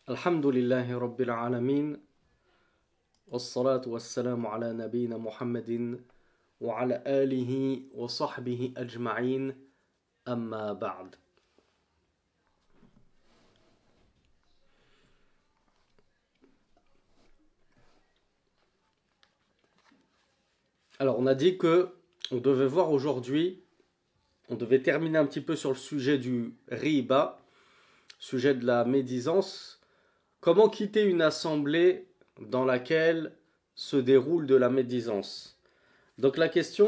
Alhamdulillahi Rabbil Alamin. Wassalatu wassalamu ala nabina Muhammadin wa ala alihi wa sahbihi ajma'in. Amma ba'd. Alors, on a dit que on devait voir aujourd'hui, on devait terminer un petit peu sur le sujet du riba, sujet de la médisance. Comment quitter une assemblée dans laquelle se déroule de la médisance? Donc la question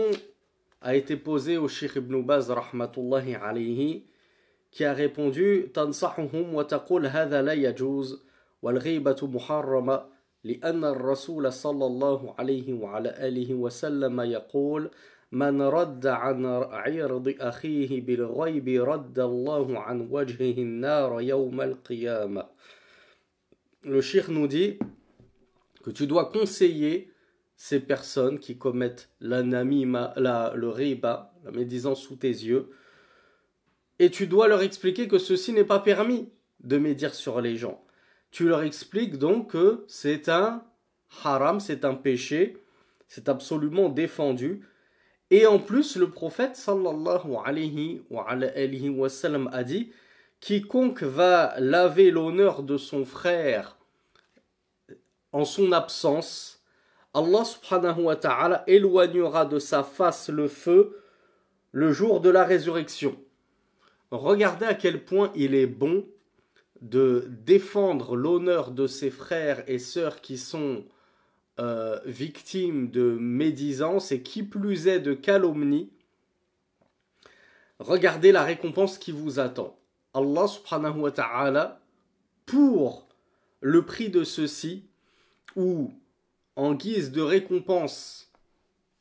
a été posée au Cheikh Ibn Baz rahmatullahi alayhi, qui a répondu Tansahuhum wa taqul hadha la yajuz wal ghibatu muharrama لأن الرسول صلى الله عليه وعلى آله وسلم يقول من رد عن عرض أخيه بالغيب رد الله عن وجهه النار يوم القيامة. Le cheikh nous dit que tu dois conseiller ces personnes qui commettent l'anamima, le riba, la médisance sous tes yeux, et tu dois leur expliquer que ceci n'est pas permis de médire sur les gens. Tu leur expliques donc que c'est un haram, c'est un péché, c'est absolument défendu. Et en plus, le prophète sallallahu alayhi wa sallam a dit quiconque va laver l'honneur de son frère en son absence, Allah subhanahu wa ta'ala éloignera de sa face le feu le jour de la résurrection. Regardez à quel point il est bon de défendre l'honneur de ses frères et sœurs qui sont victimes de médisance et qui plus est de calomnie. Regardez la récompense qui vous attend. Allah subhanahu wa ta'ala, pour le prix de ceci, ou en guise de récompense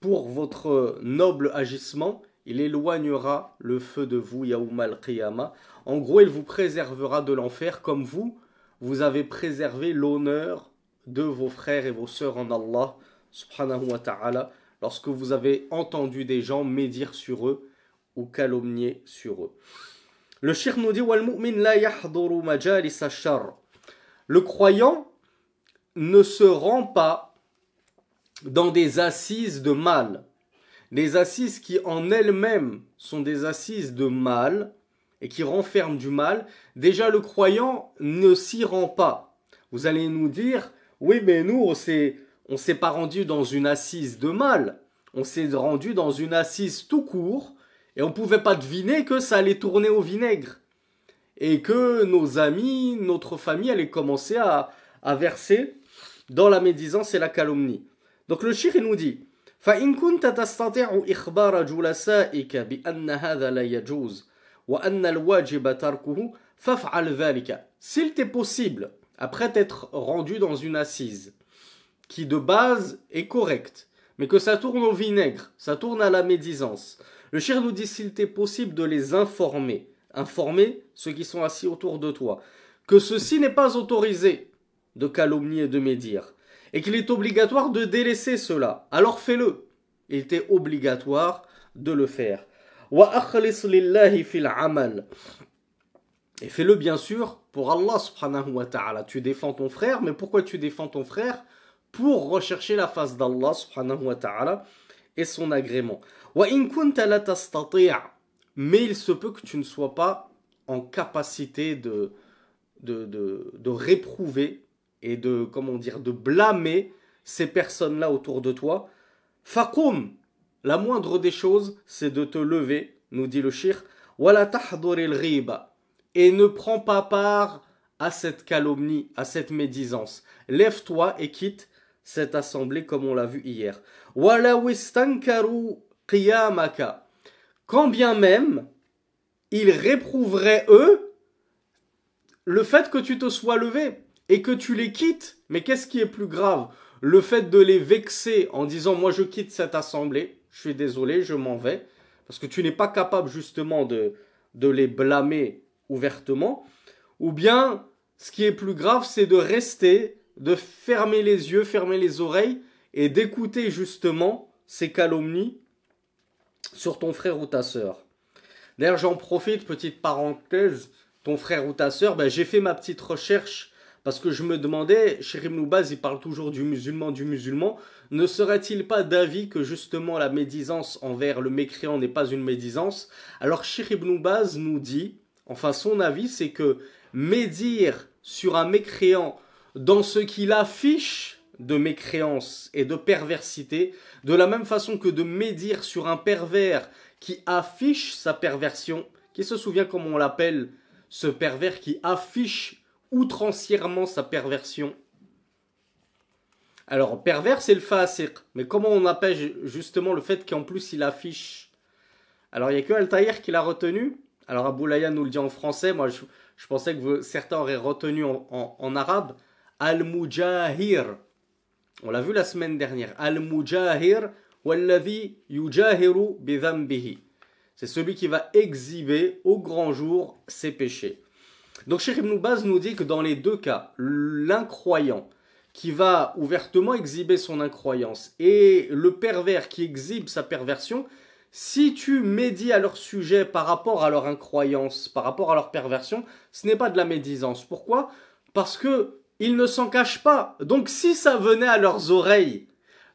pour votre noble agissement, il éloignera le feu de vous, Yawm al-Qiyamah. En gros, il vous préservera de l'enfer comme vous avez préservé l'honneur de vos frères et vos sœurs en Allah, subhanahu wa ta'ala, lorsque vous avez entendu des gens médire sur eux ou calomnier sur eux. Le cheikh nous dit Wal mu'min la yahduru majalis ash-sharr. Le croyant ne se rend pas dans des assises de mal. Des assises qui en elles-mêmes sont des assises de mal et qui renferment du mal. Déjà le croyant ne s'y rend pas. Vous allez nous dire, oui mais nous on s'est pas rendu dans une assise de mal. On s'est rendu dans une assise tout court et on pouvait pas deviner que ça allait tourner au vinaigre. Et que nos amis, notre famille allait commencer à verser dans la médisance et la calomnie. Donc le cheikh nous dit فإن كنت تستطيع إخبار جلسائك بأن هذا لا يجوز وأن الواجب تركه فافعل ذلك. S'il t'est possible, après t'être rendu dans une assise qui de base est correcte, mais que ça tourne au vinaigre, ça tourne à la médisance, le cheikh nous dit s'il t'est possible de les informer ceux qui sont assis autour de toi, que ceci n'est pas autorisé de calomnier et de médire, et qu'il est obligatoire de délaisser cela, alors fais-le. Il était obligatoire de le faire. Et fais-le bien sûr pour Allah subhanahu wa ta'ala. Tu défends ton frère, mais pourquoi tu défends ton frère? Pour rechercher la face d'Allah subhanahu wa ta'ala et son agrément. Mais il se peut que tu ne sois pas en capacité de réprouver et de blâmer ces personnes-là autour de toi. Faqum, la moindre des choses, c'est de te lever, nous dit le cheikh, wala tahduril ghiba, et ne prends pas part à cette calomnie, à cette médisance. Lève-toi et quitte cette assemblée comme on l'a vu hier. Wala wistankaru qiyamaka, quand bien même ils réprouveraient eux le fait que tu te sois levé et que tu les quittes. Mais qu'est-ce qui est plus grave? Le fait de les vexer en disant moi je quitte cette assemblée, je suis désolé, je m'en vais, parce que tu n'es pas capable justement de les blâmer ouvertement, ou bien ce qui est plus grave c'est de rester, de fermer les yeux, fermer les oreilles et d'écouter justement ces calomnies sur ton frère ou ta sœur. D'ailleurs j'en profite, petite parenthèse, ton frère ou ta sœur, j'ai fait ma petite recherche Parce que je me demandais, Cheikh Ibn Baz, il parle toujours du musulman, ne serait-il pas d'avis que justement la médisance envers le mécréant n'est pas une médisance? Alors Cheikh Ibn Baz nous dit, enfin son avis, c'est que médire sur un mécréant dans ce qu'il affiche de mécréance et de perversité, de la même façon que de médire sur un pervers qui affiche sa perversion, qui se souvient comment on l'appelle, ce pervers qui affiche outrancièrement sa perversion. Alors, pervers, c'est le fasiq. Mais comment on appelle justement le fait qu'en plus il affiche? Alors, il n'y a que Al-Tahir qui l'a retenu. Alors, Abou Layyan nous le dit en français. Moi, je pensais que certains auraient retenu en arabe. Al-Mujahir. On l'a vu la semaine dernière. Al-Mujahir walladhi yujahiru bidhambihi. C'est celui qui va exhiber au grand jour ses péchés. Donc Cheikh Ibn Baz nous dit que dans les deux cas, l'incroyant qui va ouvertement exhiber son incroyance et le pervers qui exhibe sa perversion, si tu médis à leur sujet par rapport à leur incroyance, par rapport à leur perversion, ce n'est pas de la médisance. Pourquoi? Parce que ils ne s'en cachent pas. Donc si ça venait à leurs oreilles,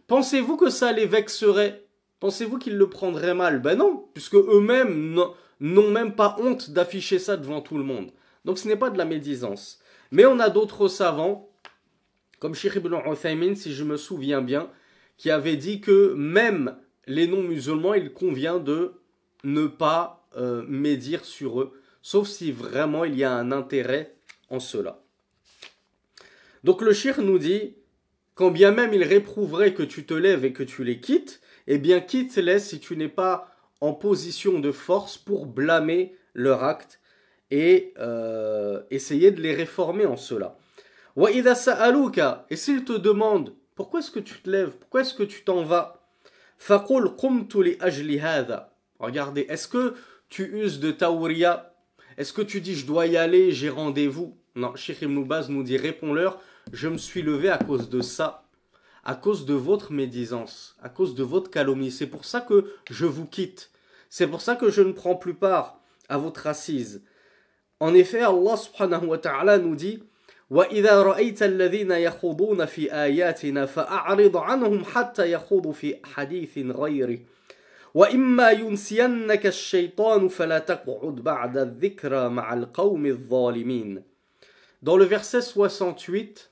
pensez-vous que ça les vexerait? Pensez-vous qu'ils le prendraient mal? Ben non, puisque eux-mêmes n'ont même pas honte d'afficher ça devant tout le monde. Donc ce n'est pas de la médisance. Mais on a d'autres savants, comme Cheikh Ibn Uthaymin, si je me souviens bien, qui avait dit que même les non-musulmans, il convient de ne pas médire sur eux, sauf si vraiment il y a un intérêt en cela. Donc le Cheikh nous dit, quand bien même il réprouverait que tu te lèves et que tu les quittes, eh bien quitte-les si tu n'es pas en position de force pour blâmer leur acte et essayer de les réformer en cela. Et s'ils te demandent pourquoi est-ce que tu te lèves, pourquoi est-ce que tu t'en vas, regardez, est-ce que tu uses de tawriya? Est-ce que tu dis je dois y aller, j'ai rendez-vous? Non, Cheikh Ibn Baz nous dit réponds-leur, je me suis levé à cause de ça, à cause de votre médisance, à cause de votre calomnie. C'est pour ça que je vous quitte. C'est pour ça que je ne prends plus part à votre assise. En effet, Allah subhanahu wa ta'ala nous dit وَإِذَا رَأَيْتَ الَّذِينَ يَخُوضُونَ فِي آيَاتِنَا فَأَعْرِضْ عَنْهُمْ حَتَّى يَخُوضُوا فِي حَدِيثٍ غَيْرِهِ وَإِمَّا يُنْسِيَنَّكَ الشَّيْطَانُ فَلَا تَقْعُدْ بَعْدَ الذِّكْرَى مَعَ الْقَوْمِ الظَّالِمِينَ. Dans le verset 68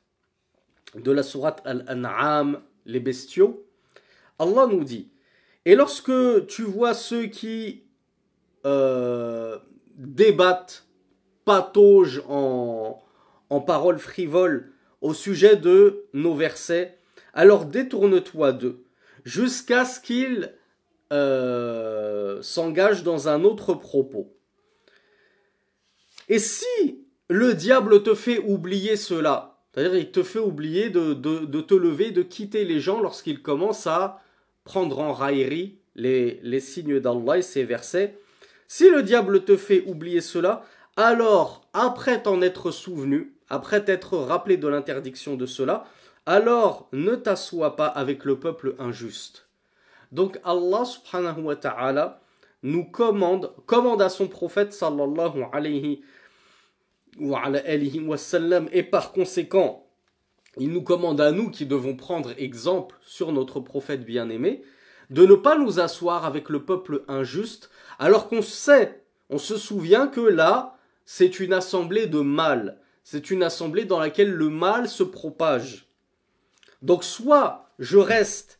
de la sourate Al-An'am, les bestiaux, Allah nous dit et lorsque tu vois ceux qui débattent, pataugent en paroles frivoles au sujet de nos versets, alors détourne-toi d'eux, jusqu'à ce qu'ils s'engagent dans un autre propos. Et si le diable te fait oublier cela, c'est-à-dire il te fait oublier de te lever, de quitter les gens lorsqu'ils commencent à prendre en raillerie les signes d'Allah et ses versets, si le diable te fait oublier cela, alors, après t'en être souvenu, après t'être rappelé de l'interdiction de cela, alors ne t'assois pas avec le peuple injuste. Donc Allah subhanahu wa ta'ala nous commande à son prophète sallallahu alayhi wa sallam, et par conséquent, il nous commande à nous qui devons prendre exemple sur notre prophète bien-aimé, de ne pas nous asseoir avec le peuple injuste, alors qu'on sait, on se souvient que là, c'est une assemblée de mal. C'est une assemblée dans laquelle le mal se propage. Donc soit je reste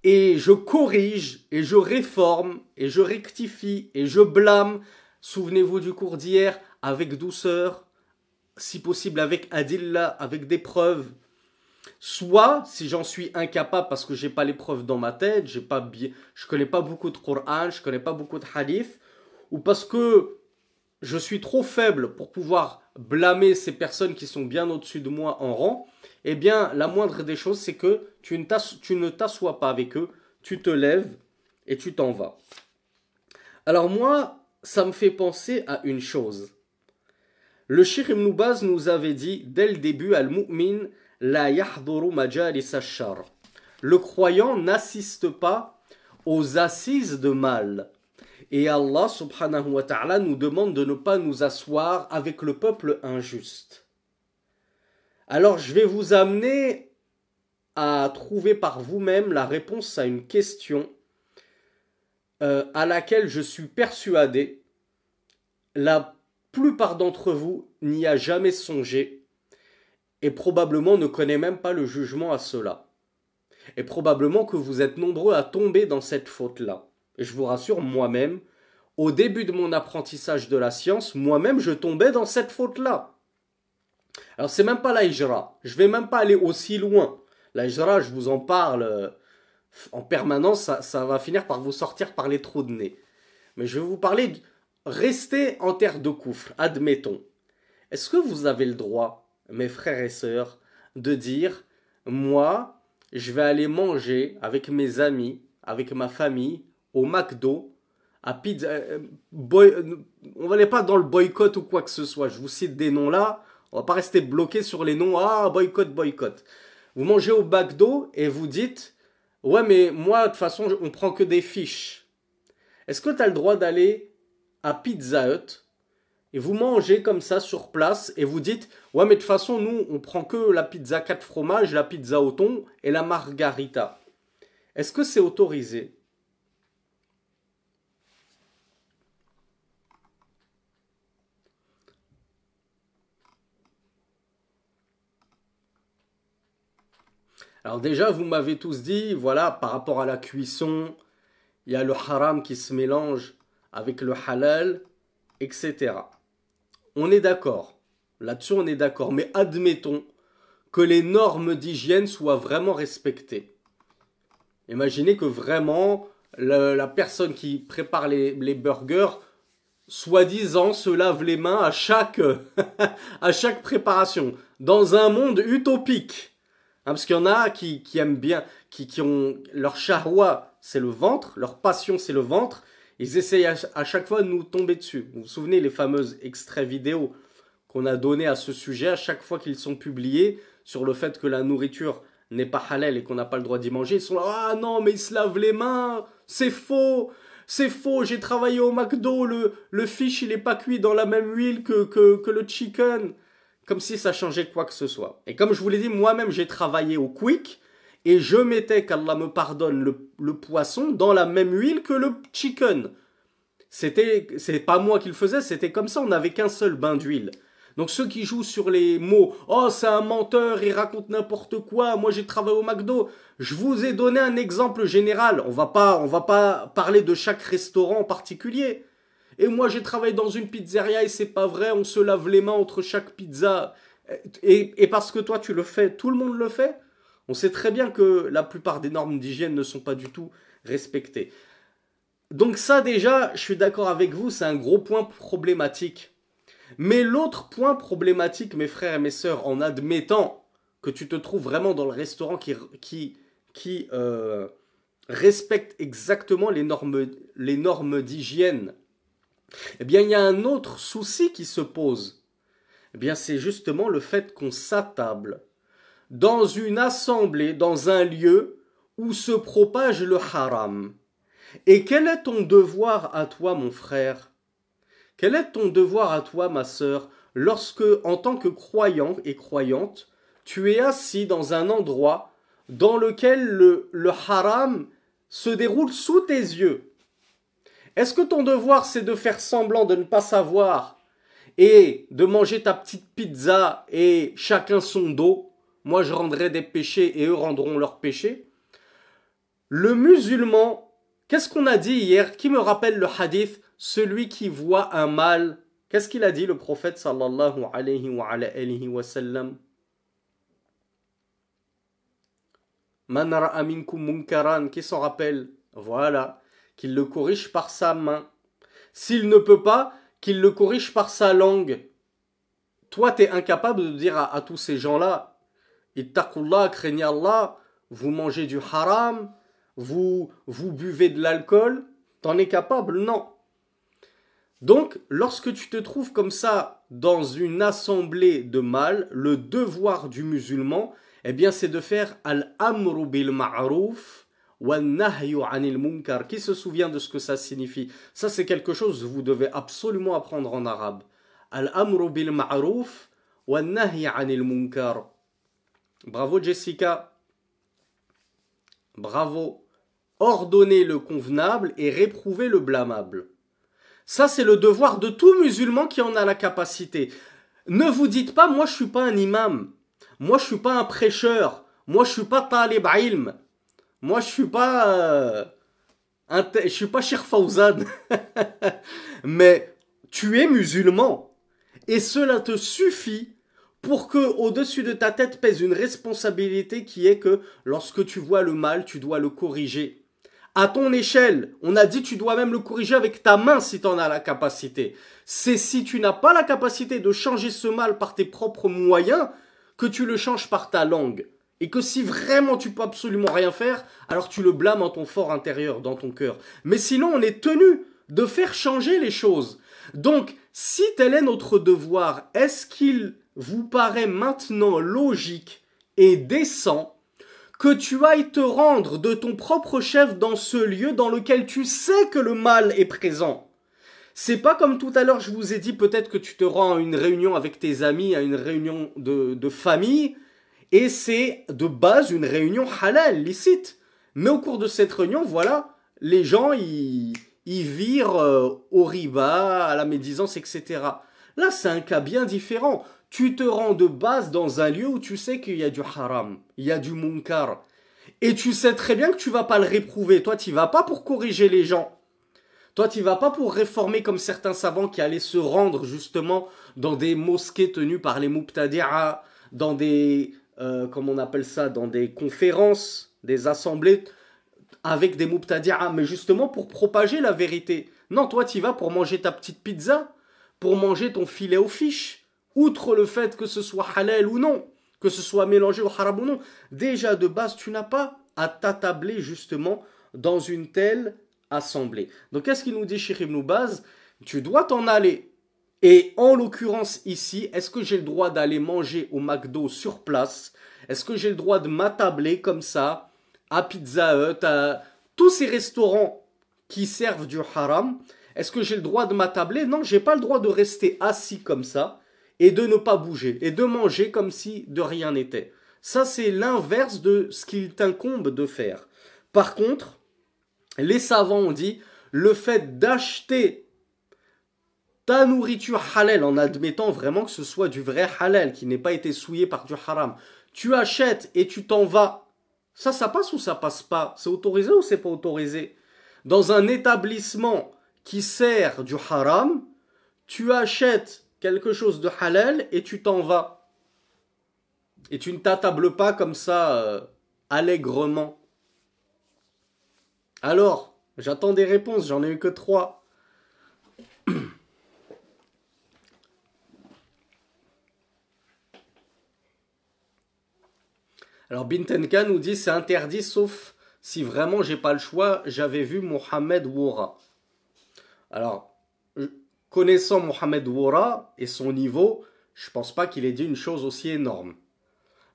et je corrige et je réforme et je rectifie et je blâme. Souvenez-vous du cours d'hier, avec douceur, si possible avec adilla, avec des preuves. Soit, si j'en suis incapable parce que j'ai pas les preuves dans ma tête, je connais pas beaucoup de Coran, je connais pas beaucoup de hadith, ou parce que je suis trop faible pour pouvoir blâmer ces personnes qui sont bien au-dessus de moi en rang, eh bien, la moindre des choses, c'est que tu ne t'assois pas avec eux, tu te lèves et tu t'en vas. Alors moi, ça me fait penser à une chose. Le Cheikh Ibn Baz nous avait dit, dès le début, Al-Mu'min la yahduru majalis ash-shar. Le croyant n'assiste pas aux assises de mal. Et Allah subhanahu wa ta'ala nous demande de ne pas nous asseoir avec le peuple injuste. Alors, je vais vous amener à trouver par vous-même la réponse à une question à laquelle je suis persuadé, la plupart d'entre vous n'y a jamais songé et probablement ne connaît même pas le jugement à cela. Et probablement que vous êtes nombreux à tomber dans cette faute-là. Et je vous rassure, moi-même, au début de mon apprentissage de la science, moi-même je tombais dans cette faute-là. Alors c'est même pas la hijra, je vais même pas aller aussi loin. La hijra, je vous en parle en permanence, ça va finir par vous sortir par les trous de nez. Mais je vais vous parler, restez en terre de coufre, admettons. Est-ce que vous avez le droit, mes frères et sœurs, de dire, moi, je vais aller manger avec mes amis, avec ma famille, au McDo, à pizza, on va aller pas dans le boycott ou quoi que ce soit, je vous cite des noms là, on va pas rester bloqué sur les noms, ah, boycott, boycott. Vous mangez au McDo et vous dites, ouais, mais moi, de toute façon, on prend que des fiches. Est-ce que tu as le droit d'aller à Pizza Hut et vous mangez comme ça sur place et vous dites, ouais, mais de toute façon, nous, on prend que la pizza 4 fromages, la pizza au thon et la margarita. Est-ce que c'est autorisé? Alors déjà, vous m'avez tous dit, voilà, par rapport à la cuisson, il y a le haram qui se mélange avec le halal, etc. On est d'accord. Là-dessus, on est d'accord. Mais admettons que les normes d'hygiène soient vraiment respectées. Imaginez que vraiment la personne qui prépare les burgers, soi-disant, se lave les mains à chaque, à chaque préparation. Dans un monde utopique. Hein, parce qu'il y en a qui aiment bien, qui ont leur shahwa, c'est le ventre, leur passion, c'est le ventre. Ils essayent à chaque fois de nous tomber dessus. Vous vous souvenez les fameux extraits vidéo qu'on a donnés à ce sujet à chaque fois qu'ils sont publiés sur le fait que la nourriture n'est pas halal et qu'on n'a pas le droit d'y manger. Ils sont là, ah non, mais ils se lavent les mains, c'est faux, j'ai travaillé au McDo, le fish il est pas cuit dans la même huile que le chicken. Comme si ça changeait quoi que ce soit. Et comme je vous l'ai dit, moi-même j'ai travaillé au Quick et je mettais, qu'Allah me pardonne, le poisson dans la même huile que le chicken. C'est pas moi qui le faisais, c'était comme ça, on n'avait qu'un seul bain d'huile. Donc ceux qui jouent sur les mots, oh c'est un menteur, il raconte n'importe quoi, moi j'ai travaillé au McDo, je vous ai donné un exemple général, on va pas parler de chaque restaurant en particulier. Et moi j'ai travaillé dans une pizzeria et c'est pas vrai, on se lave les mains entre chaque pizza. Et parce que toi tu le fais, tout le monde le fait. On sait très bien que la plupart des normes d'hygiène ne sont pas du tout respectées. Donc ça déjà, je suis d'accord avec vous, c'est un gros point problématique. Mais l'autre point problématique, mes frères et mes sœurs, en admettant que tu te trouves vraiment dans le restaurant qui respecte exactement les normes d'hygiène, eh bien, il y a un autre souci qui se pose. Eh bien, c'est justement le fait qu'on s'attable dans une assemblée, dans un lieu où se propage le haram. Et quel est ton devoir à toi, mon frère? Quel est ton devoir à toi, ma sœur, lorsque, en tant que croyant et croyante, tu es assis dans un endroit dans lequel le haram se déroule sous tes yeux? Est-ce que ton devoir, c'est de faire semblant de ne pas savoir et de manger ta petite pizza et chacun son dos? Moi, je rendrai des péchés et eux rendront leurs péchés. Le musulman, qu'est-ce qu'on a dit hier? Qui me rappelle le hadith? Celui qui voit un mal. Qu'est-ce qu'il a dit le prophète sallallahu alayhi wa sallam? Man ra'a minkum munkaran, qui s'en rappelle? Voilà, qu'il le corrige par sa main. S'il ne peut pas, qu'il le corrige par sa langue. Toi, tu es incapable de dire à tous ces gens-là, ittaqullah, craignez Allah, vous mangez du haram, vous buvez de l'alcool, t'en es capable? Non. Donc, lorsque tu te trouves comme ça dans une assemblée de mal, le devoir du musulman, eh bien, c'est de faire al-amru bil ma'ruf wa nahyu anil munkar. Qui se souvient de ce que ça signifie? Ça, c'est quelque chose que vous devez absolument apprendre en arabe. Al-amru bil ma'ruf wa nahyu anil munkar. Bravo Jessica. Bravo. Ordonner le convenable et réprouver le blâmable. Ça, c'est le devoir de tout musulman qui en a la capacité. Ne vous dites pas, moi je suis pas un imam. Moi je suis pas un prêcheur. Moi je suis pas talib ilm. Moi je suis pas je suis pas Cheikh Fawzan. Mais tu es musulman. Et cela te suffit pour que au-dessus de ta tête pèse une responsabilité qui est que lorsque tu vois le mal, tu dois le corriger. À ton échelle, on a dit tu dois même le corriger avec ta main si tu en as la capacité. C'est si tu n'as pas la capacité de changer ce mal par tes propres moyens que tu le changes par ta langue. Et que si vraiment tu peux absolument rien faire, alors tu le blâmes en ton fort intérieur, dans ton cœur. Mais sinon, on est tenu de faire changer les choses. Donc, si tel est notre devoir, est-ce qu'il vous paraît maintenant logique et décent que tu ailles te rendre de ton propre chef dans ce lieu dans lequel tu sais que le mal est présent? C'est pas comme tout à l'heure, je vous ai dit peut-être que tu te rends à une réunion avec tes amis, à une réunion de famille, et c'est de base une réunion halal, licite. Mais au cours de cette réunion, voilà, les gens, ils virent au riba, à la médisance, etc. Là, c'est un cas bien différent. Tu te rends de base dans un lieu où tu sais qu'il y a du haram, il y a du munkar. Et tu sais très bien que tu vas pas le réprouver. Toi, tu vas pas pour corriger les gens. Toi, tu vas pas pour réformer comme certains savants qui allaient se rendre justement dans des mosquées tenues par les mubtadi'a, dans des, comment on appelle ça, dans des conférences, des assemblées avec des mubtadi'a, mais justement pour propager la vérité. Non, toi, tu vas pour manger ta petite pizza, pour manger ton filet aux fiches. Outre le fait que ce soit halal ou non, que ce soit mélangé au haram ou non, déjà de base, tu n'as pas à t'attabler justement dans une telle assemblée. Donc qu'est-ce qu'il nous dit Cheikh Ibn Baz? Tu dois t'en aller. Et en l'occurrence ici, est-ce que j'ai le droit d'aller manger au McDo sur place? Est-ce que j'ai le droit de m'attabler comme ça à Pizza Hut, à tous ces restaurants qui servent du haram? Est-ce que j'ai le droit de m'attabler? Non, j'ai pas le droit de rester assis comme ça et de ne pas bouger, et de manger comme si de rien n'était. Ça, c'est l'inverse de ce qu'il t'incombe de faire. Par contre, les savants ont dit, le fait d'acheter ta nourriture halal, en admettant vraiment que ce soit du vrai halal, qui n'ait pas été souillé par du haram, tu achètes et tu t'en vas, ça passe ou ça passe pas? C'est autorisé ou c'est pas autorisé? Dans un établissement qui sert du haram, tu achètes quelque chose de halal et tu t'en vas. Et tu ne t'attables pas comme ça, allègrement. Alors, j'attends des réponses, j'en ai eu que 3. Alors, Bintenka nous dit c'est interdit sauf si vraiment j'ai pas le choix. J'avais vu Mohamed Woura. Alors, connaissant Mohamed Woura et son niveau, je pense pas qu'il ait dit une chose aussi énorme.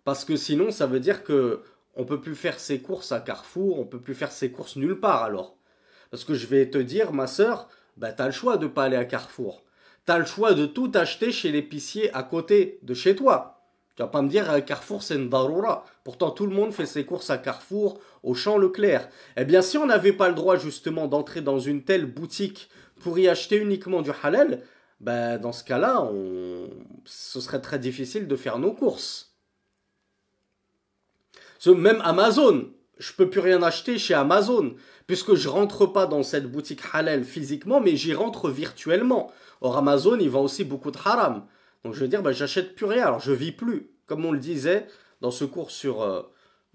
Parce que sinon, ça veut dire que on peut plus faire ses courses à Carrefour, on peut plus faire ses courses nulle part alors. Parce que je vais te dire, ma sœur, bah t'as le choix de pas aller à Carrefour. T'as le choix de tout acheter chez l'épicier à côté de chez toi. Tu vas pas me dire Carrefour c'est une daroura. Pourtant tout le monde fait ses courses à Carrefour, au Champ Leclerc. Eh bien si on n'avait pas le droit justement d'entrer dans une telle boutique pour y acheter uniquement du halal, bah dans ce cas-là, ce serait très difficile de faire nos courses. Même Amazon, je peux plus rien acheter chez Amazon, puisque je rentre pas dans cette boutique halal physiquement, mais j'y rentre virtuellement. Or Amazon, il vend aussi beaucoup de haram. Donc je veux dire, bah, j'achète plus rien, alors je vis plus. Comme on le disait dans ce cours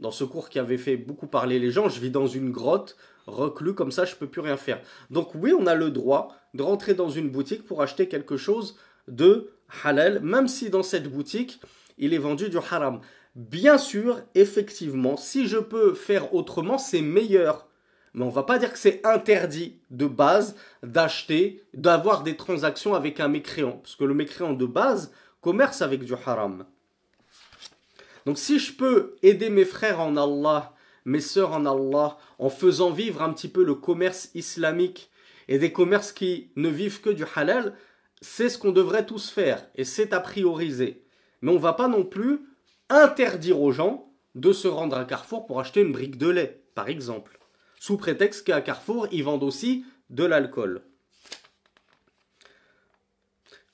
dans ce cours qui avait fait beaucoup parler les gens, je vis dans une grotte, reclus, comme ça je peux plus rien faire. Donc oui, on a le droit de rentrer dans une boutique pour acheter quelque chose de halal, même si dans cette boutique, il est vendu du haram. Bien sûr, effectivement, si je peux faire autrement, c'est meilleur. Mais on va pas dire que c'est interdit de base d'acheter, d'avoir des transactions avec un mécréant. Parce que le mécréant de base commerce avec du haram. Donc si je peux aider mes frères en Allah, mes sœurs en Allah, en faisant vivre un petit peu le commerce islamique et des commerces qui ne vivent que du halal, c'est ce qu'on devrait tous faire et c'est à prioriser. Mais on va pas non plus interdire aux gens de se rendre à Carrefour pour acheter une brique de lait, par exemple. Sous prétexte qu'à Carrefour, ils vendent aussi de l'alcool.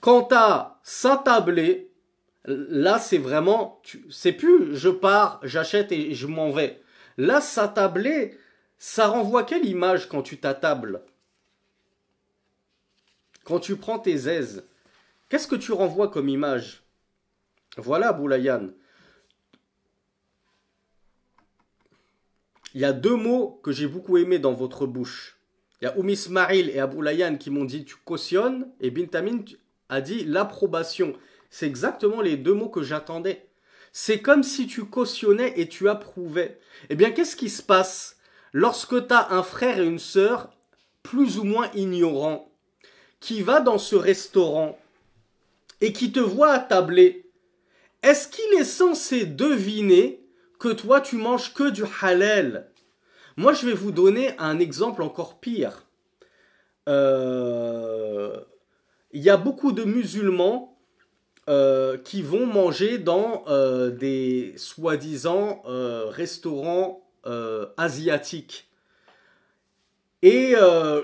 Quant à s'attabler, là c'est vraiment, c'est plus je pars, j'achète et je m'en vais. Là s'attabler, ça renvoie quelle image quand tu t'attables? Quand tu prends tes aises, qu'est-ce que tu renvoies comme image? Voilà Boulayan. Il y a deux mots que j'ai beaucoup aimés dans votre bouche. Il y a Ismail et Aboulayan qui m'ont dit tu cautionnes et Bintamin a dit l'approbation. C'est exactement les deux mots que j'attendais. C'est comme si tu cautionnais et tu approuvais. Eh bien, qu'est-ce qui se passe lorsque tu as un frère et une sœur plus ou moins ignorants qui va dans ce restaurant et qui te voit attabler? Est-ce qu'il est censé deviner que toi tu manges que du halal? Moi, je vais vous donner un exemple encore pire. Il y a beaucoup de musulmans qui vont manger dans des soi-disant restaurants asiatiques. Et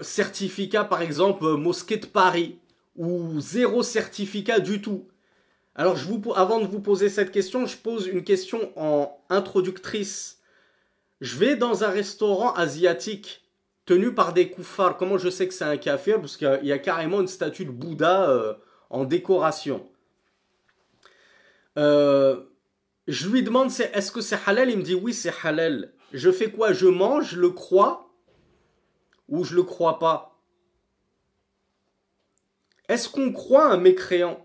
certificat, par exemple, Mosquée de Paris, ou zéro certificat du tout. Alors, avant de vous poser cette question, je pose une question en introductrice. Je vais dans un restaurant asiatique tenu par des koufars. Comment je sais que c'est un kafir? Parce qu'il y a carrément une statue de Bouddha en décoration. Je lui demande est-ce que c'est halal? Il me dit oui, c'est halal. Je fais quoi? Je mange, je le crois ou je le crois pas? Est-ce qu'on croit un mécréant?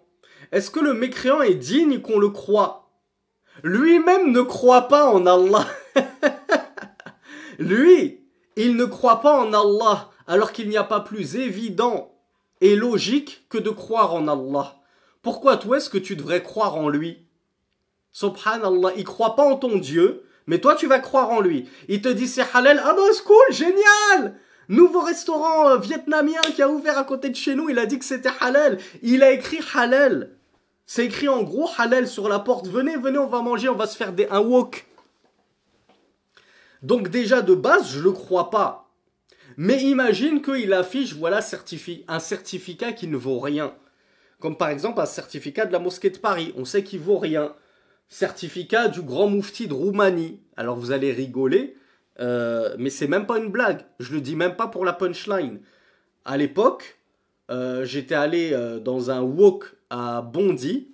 Est-ce que le mécréant est digne qu'on le croie? Lui-même ne croit pas en Allah. Lui, il ne croit pas en Allah, alors qu'il n'y a pas plus évident et logique que de croire en Allah. Pourquoi toi est-ce que tu devrais croire en lui? Subhanallah, il croit pas en ton Dieu, mais toi tu vas croire en lui. Il te dit c'est halal, ah bah c'est cool, génial! Nouveau restaurant vietnamien qui a ouvert à côté de chez nous, il a dit que c'était halal. Il a écrit halal. C'est écrit en gros halal sur la porte. Venez, venez, on va manger, on va se faire un wok. Donc déjà de base, je le crois pas. Mais imagine qu'il affiche, voilà, un certificat qui ne vaut rien. Comme par exemple un certificat de la mosquée de Paris. On sait qu'il vaut rien. Certificat du grand moufti de Roumanie. Alors vous allez rigoler, mais c'est même pas une blague. Je le dis même pas pour la punchline. À l'époque, j'étais allé dans un wok à Bondy.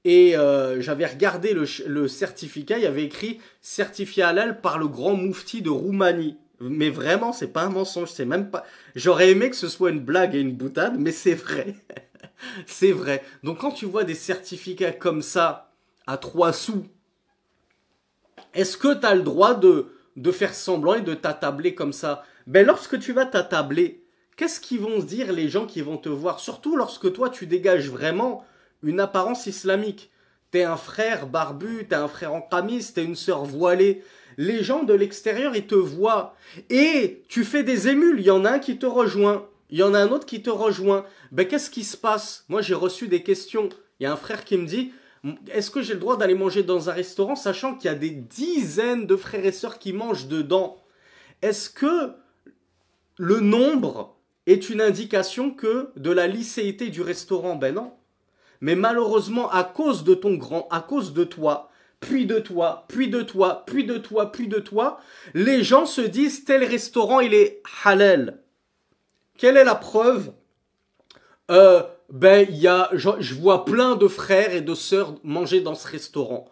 Et j'avais regardé le certificat, il y avait écrit certifié halal par le grand moufti de Roumanie. Mais vraiment, c'est pas un mensonge, c'est même pas. J'aurais aimé que ce soit une blague et une boutade, mais c'est vrai. C'est vrai. Donc quand tu vois des certificats comme ça, à 3 sous, est-ce que tu as le droit de faire semblant et de t'attabler comme ça? Ben lorsque tu vas t'attabler, qu'est-ce qu'ils vont se dire les gens qui vont te voir? Surtout lorsque toi tu dégages vraiment une apparence islamique. T'es un frère barbu, t'es un frère en qamis, t'es une sœur voilée. Les gens de l'extérieur, ils te voient. Et tu fais des émules. Il y en a un qui te rejoint. Il y en a un autre qui te rejoint. Ben, qu'est-ce qui se passe? Moi, j'ai reçu des questions. Il y a un frère qui me dit, est-ce que j'ai le droit d'aller manger dans un restaurant, sachant qu'il y a des dizaines de frères et sœurs qui mangent dedans? Est-ce que le nombre est une indication de la licéité du restaurant? Ben non. Mais malheureusement, à cause de toi, puis de toi, puis de toi, puis de toi, puis de toi, les gens se disent tel restaurant il est halal. Quelle est la preuve? Je vois plein de frères et de sœurs manger dans ce restaurant.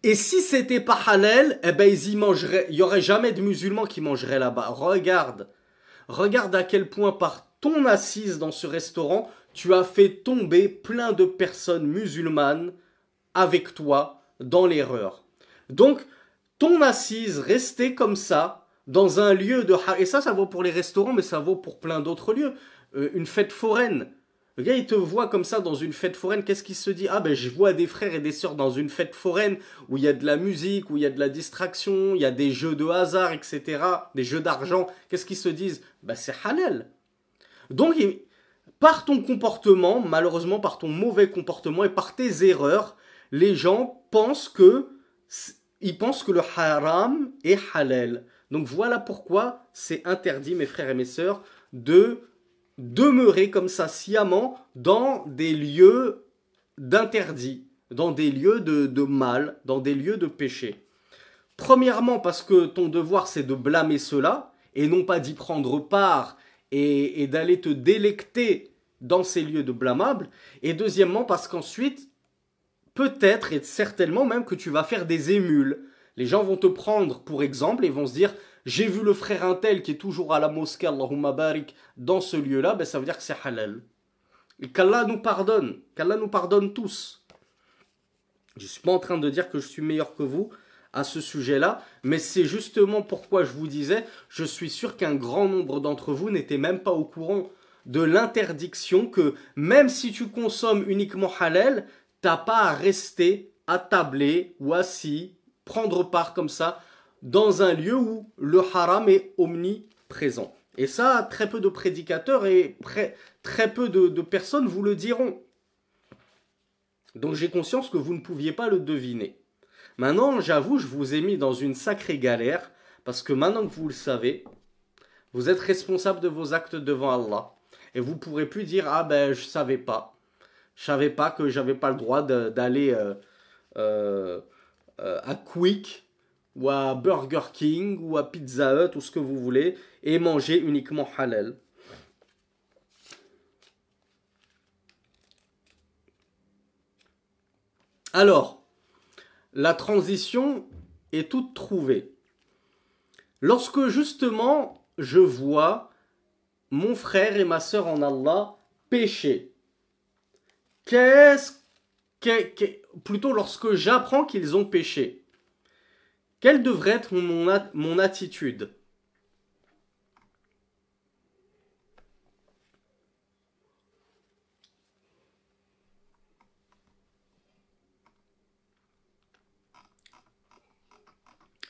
Et si c'était pas halal, ils y mangeraient. Il y aurait jamais de musulmans qui mangeraient là-bas. Regarde à quel point par ton assise dans ce restaurant, tu as fait tomber plein de personnes musulmanes avec toi dans l'erreur. Donc, ton assise restée comme ça, dans un lieu de... Et ça vaut pour les restaurants, mais ça vaut pour plein d'autres lieux. Une fête foraine. Le gars, il te voit comme ça dans une fête foraine, qu'est-ce qu'il se dit? Ah ben, je vois des frères et des sœurs dans une fête foraine où il y a de la musique, où il y a de la distraction, il y a des jeux de hasard, etc. Des jeux d'argent. Qu'est-ce qu'ils se disent? Ben, c'est halal. Donc, par ton comportement, malheureusement par ton mauvais comportement et par tes erreurs, les gens ils pensent que le haram est halal. Donc voilà pourquoi c'est interdit, mes frères et mes sœurs, de demeurer comme ça sciemment dans des lieux d'interdit, dans des lieux de mal, dans des lieux de péché. Premièrement, parce que ton devoir c'est de blâmer cela, et non pas d'y prendre part et d'aller te délecter dans ces lieux de blâmables. Et deuxièmement, parce qu'ensuite, peut-être et certainement même que tu vas faire des émules. Les gens vont te prendre pour exemple et vont se dire j'ai vu le frère untel qui est toujours à la mosquée, Allahumma barik, dans ce lieu-là, ben ça veut dire que c'est halal. Et qu'Allah nous pardonne tous. Je ne suis pas en train de dire que je suis meilleur que vous à ce sujet-là, mais c'est justement pourquoi je vous disais, je suis sûr qu'un grand nombre d'entre vous n'étaient même pas au courant de l'interdiction que même si tu consommes uniquement halal, t'as pas à rester attablé ou assis, prendre part comme ça, dans un lieu où le haram est omniprésent. Et ça, très peu de prédicateurs et très peu de personnes vous le diront. Donc j'ai conscience que vous ne pouviez pas le deviner. Maintenant, j'avoue, je vous ai mis dans une sacrée galère, parce que maintenant que vous le savez, vous êtes responsable de vos actes devant Allah. Et vous ne pourrez plus dire, ah ben je savais pas. Je savais pas que j'avais pas le droit d'aller à Quick, ou à Burger King, ou à Pizza Hut, ou ce que vous voulez, et manger uniquement halal. Alors, la transition est toute trouvée. Lorsque justement je vois mon frère et ma sœur en Allah pécher, plutôt lorsque j'apprends qu'ils ont péché, quelle devrait être mon attitude?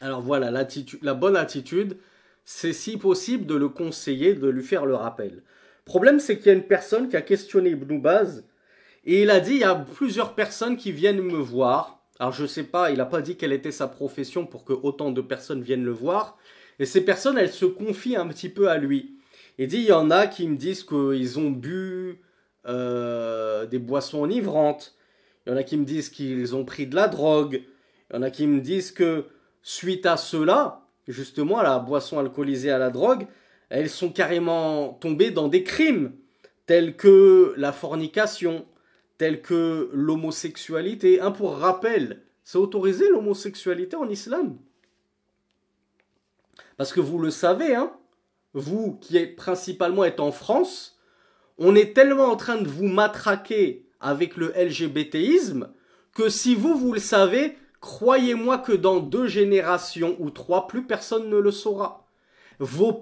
Alors voilà, la bonne attitude, c'est si possible de le conseiller, de lui faire le rappel. Le problème, c'est qu'il y a une personne qui a questionné Ibn Baz, et il a dit, il y a plusieurs personnes qui viennent me voir. Alors je sais pas, il n'a pas dit quelle était sa profession pour que autant de personnes viennent le voir. Et ces personnes, elles se confient un petit peu à lui. Il dit, il y en a qui me disent qu'ils ont bu des boissons enivrantes. Il y en a qui me disent qu'ils ont pris de la drogue. Il y en a qui me disent que suite à cela, justement à la boisson alcoolisée, à la drogue, elles sont carrément tombées dans des crimes tels que la fornication, tels que l'homosexualité. Pour rappel, c'est autorisé l'homosexualité en islam. Parce que vous le savez, vous qui êtes principalement en France, on est tellement en train de vous matraquer avec le LGBTisme que si vous le savez, croyez-moi que dans 2 générations ou 3, plus personne ne le saura. Vos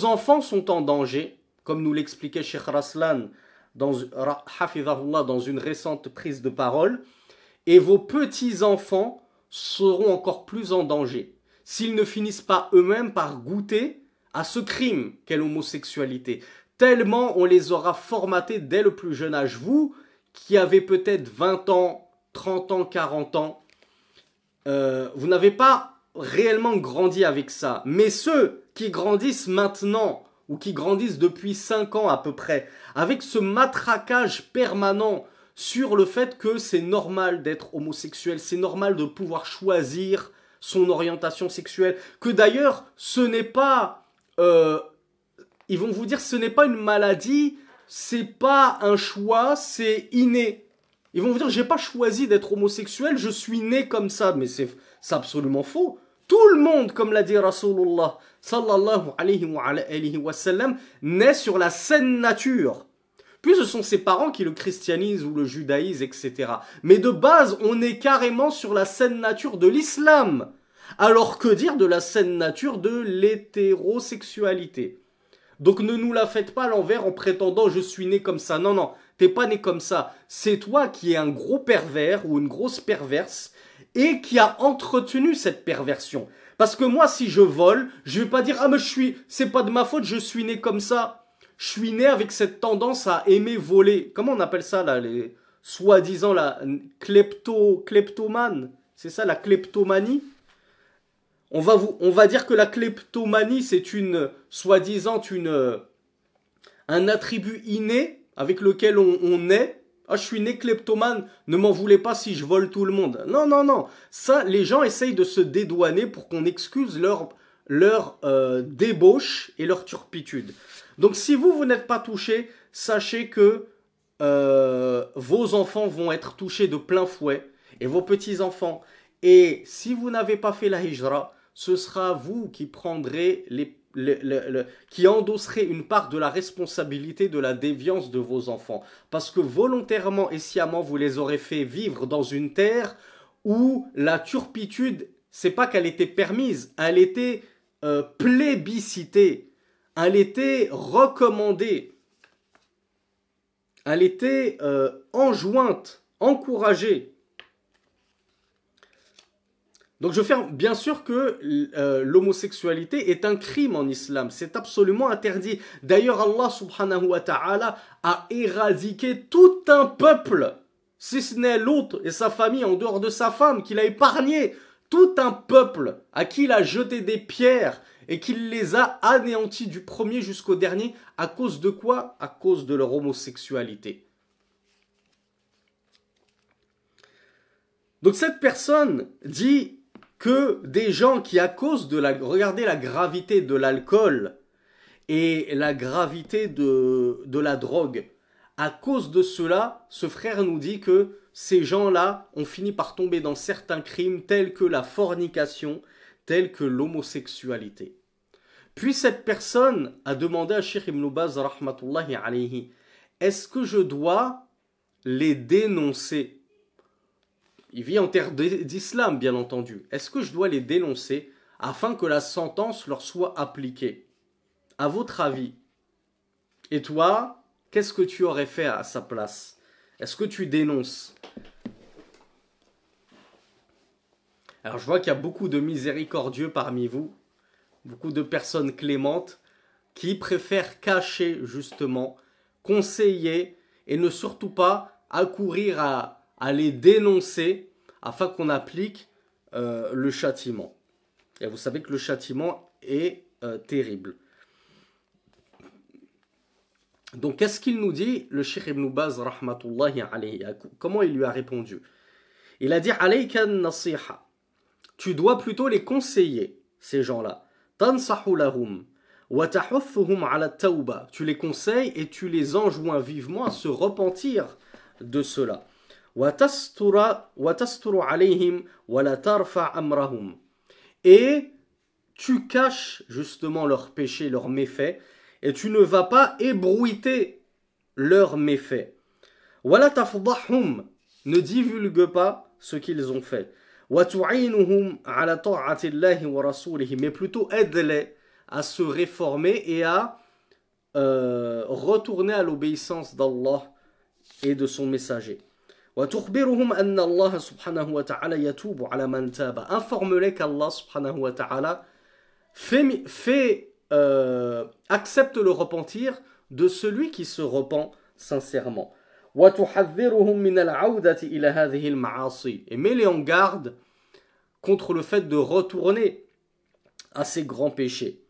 enfants sont en danger, comme nous l'expliquait Cheikh Raslan dans une récente prise de parole, et vos petits-enfants seront encore plus en danger, s'ils ne finissent pas eux-mêmes par goûter à ce crime qu'est l'homosexualité. Tellement on les aura formatés dès le plus jeune âge. Vous, qui avez peut-être 20 ans, 30 ans, 40 ans, vous n'avez pas réellement grandi avec ça. Mais ceux qui grandissent maintenant, ou qui grandissent depuis 5 ans à peu près, avec ce matraquage permanent sur le fait que c'est normal d'être homosexuel, c'est normal de pouvoir choisir son orientation sexuelle, que d'ailleurs ce n'est pas... ils vont vous dire ce n'est pas une maladie, c'est pas un choix, c'est inné. Ils vont vous dire j'ai pas choisi d'être homosexuel, je suis né comme ça, mais c'est absolument faux. Tout le monde, comme l'a dit Rasulullah sallallahu alayhi wa sallam, naît sur la saine nature. Puis ce sont ses parents qui le christianisent ou le judaïsent, etc. Mais de base, on est carrément sur la saine nature de l'islam. Alors que dire de la saine nature de l'hétérosexualité? Donc ne nous la faites pas à l'envers en prétendant je suis né comme ça. Non, non, t'es pas né comme ça. C'est toi qui es un gros pervers ou une grosse perverse et qui a entretenu cette perversion. Parce que moi, si je vole, je vais pas dire ah mais c'est pas de ma faute, je suis né comme ça. Je suis né avec cette tendance à aimer voler. Comment on appelle ça là soi-disant la kleptomane, c'est ça la kleptomanie. On va dire que la kleptomanie, c'est soi-disant un attribut inné avec lequel on est. Ah, je suis né kleptomane, ne m'en voulez pas si je vole tout le monde. Non, non, non. Ça, les gens essayent de se dédouaner pour qu'on excuse leur débauche et leur turpitude. Donc si vous n'êtes pas touché, sachez que vos enfants vont être touchés de plein fouet, et vos petits-enfants. Et si vous n'avez pas fait la hijra, ce sera vous qui prendrez qui endosserez une part de la responsabilité de la déviance de vos enfants. Parce que volontairement et sciemment, vous les aurez fait vivre dans une terre où la turpitude, c'est pas qu'elle était permise, elle était plébiscitée, elle était recommandée, elle était enjointe, encouragée. Donc je fais bien sûr que l'homosexualité est un crime en islam, c'est absolument interdit. D'ailleurs Allah subhanahu wa ta'ala a éradiqué tout un peuple, si ce n'est l'autre et sa famille en dehors de sa femme, qu'il a épargné tout un peuple à qui il a jeté des pierres et qu'il les a anéantis du premier jusqu'au dernier. À cause de quoi? À cause de leur homosexualité. Donc cette personne dit que des gens qui, à cause de regardez la gravité de l'alcool et la gravité de la drogue, à cause de cela, ce frère nous dit que ces gens-là ont fini par tomber dans certains crimes tels que la fornication, tels que l'homosexualité. Puis cette personne a demandé à Cheikh Ibn Baz, rahmatullahi alayhi, est-ce que je dois les dénoncer? Il vit en terre d'islam, bien entendu. Est-ce que je dois les dénoncer afin que la sentence leur soit appliquée? À votre avis? Et toi, qu'est-ce que tu aurais fait à sa place? Est-ce que tu dénonces? Alors je vois qu'il y a beaucoup de miséricordieux parmi vous, beaucoup de personnes clémentes qui préfèrent cacher justement, conseiller et ne surtout pas accourir à les dénoncer afin qu'on applique le châtiment. Et vous savez que le châtiment est terrible. Donc qu'est-ce qu'il nous dit, le Cheikh Ibn Baz, rahmatullahi alayhi? Comment il lui a répondu? Il a dit alayka nasiha. Tu dois plutôt les conseiller, ces gens-là. Tansahu lahum wa tahuthuhum ala tawba. Tu les conseilles et tu les enjoins vivement à se repentir de cela. Wa tasturu alayhim wa la tarfa amrahum. Et tu caches justement leurs péchés, leurs méfaits, et tu ne vas pas ébruiter leurs méfaits. Wa la tafdahum. Ne divulgue pas ce qu'ils ont fait. Mais plutôt aide-les à se réformer et à retourner à l'obéissance d'Allah et de son messager. Informe-les qu'Allah subhanahu wa ta'ala accepte le repentir de celui qui se repent sincèrement. Et mets-les en garde contre le fait de retourner à ces grands péchés.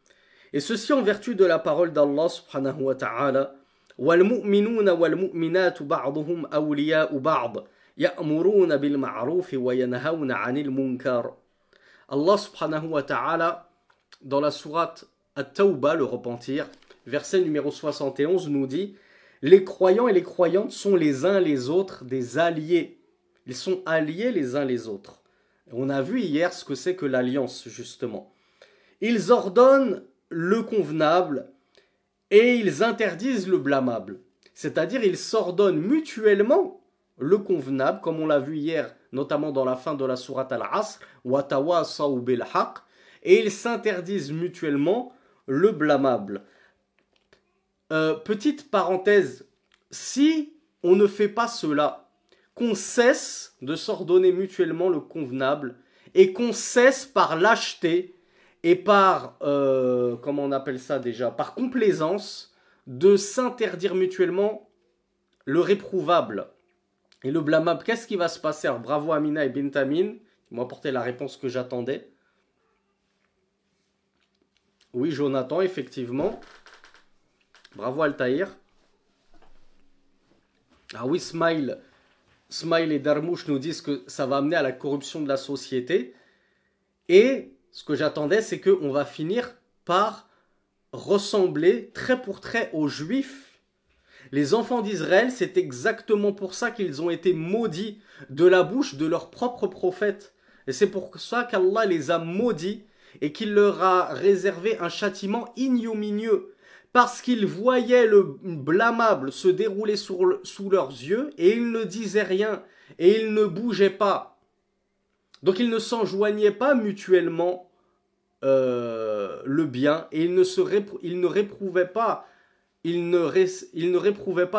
Et ceci en vertu de la parole d'Allah subhanahu wa ta'ala. وَالْمُؤْمِنُونَ وَالْمُؤْمِنَاتُ بَعْضُهُمْ أَوْلِيَاءُ بَعْضٍ يَأْمُرُونَ بِالْمَعْرُوفِ وَيَنْهَوْنَ عَنِ الْمُنكَرِ. Allah subhanahu wa ta'ala, dans la sourate At-Tawbah, le repentir, verset numéro 71, nous dit: les croyants et les croyantes sont les uns les autres des alliés. Ils sont alliés les uns les autres. On a vu hier ce que c'est que l'alliance, justement. Ils ordonnent le convenable et ils interdisent le blâmable. C'est-à-dire, ils s'ordonnent mutuellement le convenable, comme on l'a vu hier, notamment dans la fin de la sourate Al-Asr, wa tawasaw bil haqq, et ils s'interdisent mutuellement le blâmable. Petite parenthèse, si on ne fait pas cela, qu'on cesse de s'ordonner mutuellement le convenable et qu'on cesse par lâcheté et par, comment on appelle ça déjà, par complaisance de s'interdire mutuellement le réprouvable, Et le blâmable, qu'est-ce qui va se passer? Alors, bravo Amina et Bintamin, qui m'ont apporté la réponse que j'attendais. Oui, Jonathan, effectivement. Bravo Altaïr. Ah oui, Smile et Darmouche nous disent que ça va amener à la corruption de la société. Et ce que j'attendais, c'est qu'on va finir par ressembler trait pour trait aux Juifs. Les enfants d'Israël, c'est exactement pour ça qu'ils ont été maudits de la bouche de leur propre prophète. Et c'est pour ça qu'Allah les a maudits et qu'il leur a réservé un châtiment ignominieux. Parce qu'ils voyaient le blâmable se dérouler sous leurs yeux et ils ne disaient rien et ils ne bougeaient pas. Donc ils ne s'enjoignaient pas mutuellement le bien et ils ne réprouvaient pas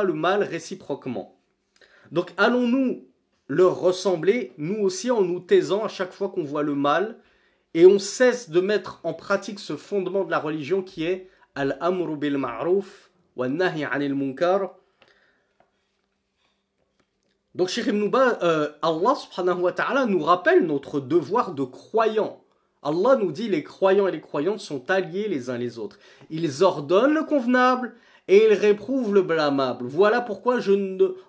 le mal réciproquement. Donc allons-nous leur ressembler, nous aussi, en nous taisant à chaque fois qu'on voit le mal, et on cesse de mettre en pratique ce fondement de la religion qui est Al-Amru bil Ma'ruf wa Nahi anil Munkar. Donc, Cheikh Ibn Baz, Allah subhanahu wa ta'ala nous rappelle notre devoir de croyants. Allah nous dit les croyants et les croyantes sont alliés les uns les autres. Ils ordonnent le convenable et ils réprouvent le blâmable. Voilà pourquoi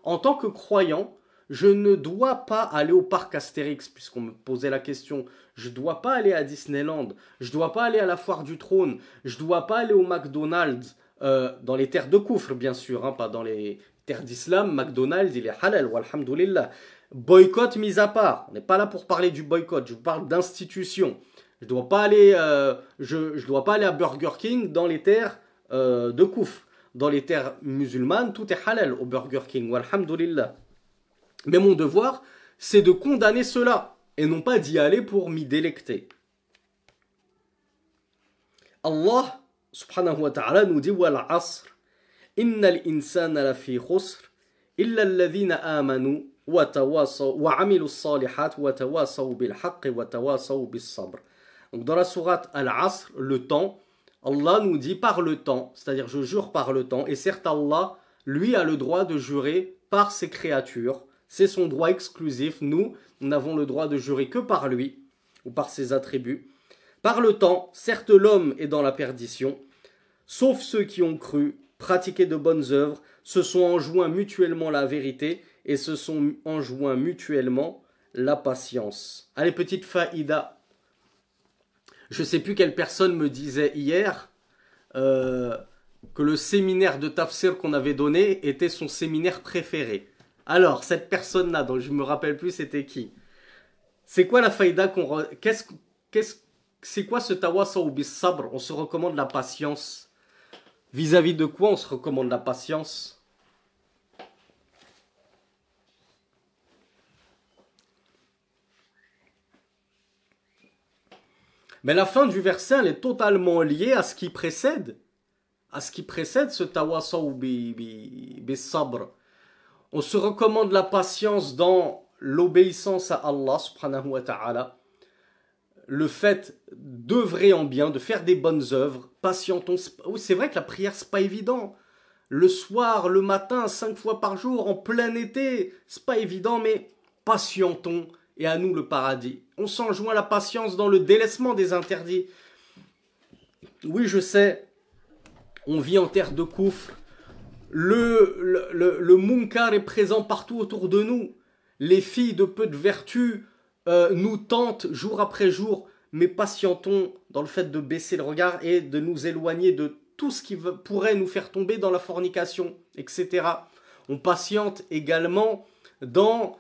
en tant que croyant, je ne dois pas aller au parc Astérix, puisqu'on me posait la question. Je ne dois pas aller à Disneyland. Je ne dois pas aller à la foire du trône. Je ne dois pas aller au McDonald's, dans les terres de Koufr, bien sûr, hein, pas dans les terres d'islam. McDonald's, il est halal, walhamdulillah. Boycott mis à part. On n'est pas là pour parler du boycott. Je vous parle d'institution. Je ne dois pas aller à Burger King dans les terres de Koufr. Dans les terres musulmanes, tout est halal au Burger King, walhamdulillah. Mais mon devoir, c'est de condamner cela, et non pas d'y aller pour m'y délecter. Allah, subhanahu wa ta'ala, nous dit « Wal asr, innal insana lafi khusr, illa alladhina amanu, wa amilu salihat, wa tawasaw bil haqq, wa tawasaw bis sabr » Donc dans la sourate Al-Asr, le temps, Allah nous dit par le temps, c'est-à-dire je jure par le temps, et certes Allah, lui a le droit de jurer par ses créatures. C'est son droit exclusif. Nous n'avons le droit de jurer que par lui, ou par ses attributs. Par le temps, certes l'homme est dans la perdition, sauf ceux qui ont cru, pratiqué de bonnes œuvres, se sont enjoints mutuellement la vérité, et se sont enjoints mutuellement la patience. Allez, petite faïda. Je ne sais plus quelle personne me disait hier que le séminaire de tafsir qu'on avait donné était son séminaire préféré. Alors, cette personne-là, dont je ne me rappelle plus c'était qui? C'est quoi la faïda c'est quoi ce tawasaw bis sabr? On se recommande la patience. Vis-à-vis de quoi on se recommande la patience? Mais la fin du verset, elle est totalement liée à ce qui précède. À ce qui précède ce tawasaw bis sabr. On se recommande la patience dans l'obéissance à Allah subhanahu wa ta'ala. Le fait d'œuvrer en bien, de faire des bonnes œuvres. Patientons. Oui, c'est vrai que la prière, c'est pas évident. Le soir, le matin, 5 fois par jour, en plein été, c'est pas évident, mais patientons et à nous le paradis. On s'enjoint la patience dans le délaissement des interdits. Oui, je sais, on vit en terre de Koufr. Le munkar est présent partout autour de nous. Les filles de peu de vertu nous tentent jour après jour, mais patientons dans le fait de baisser le regard et de nous éloigner de tout ce qui pourrait nous faire tomber dans la fornication, etc. On patiente également dans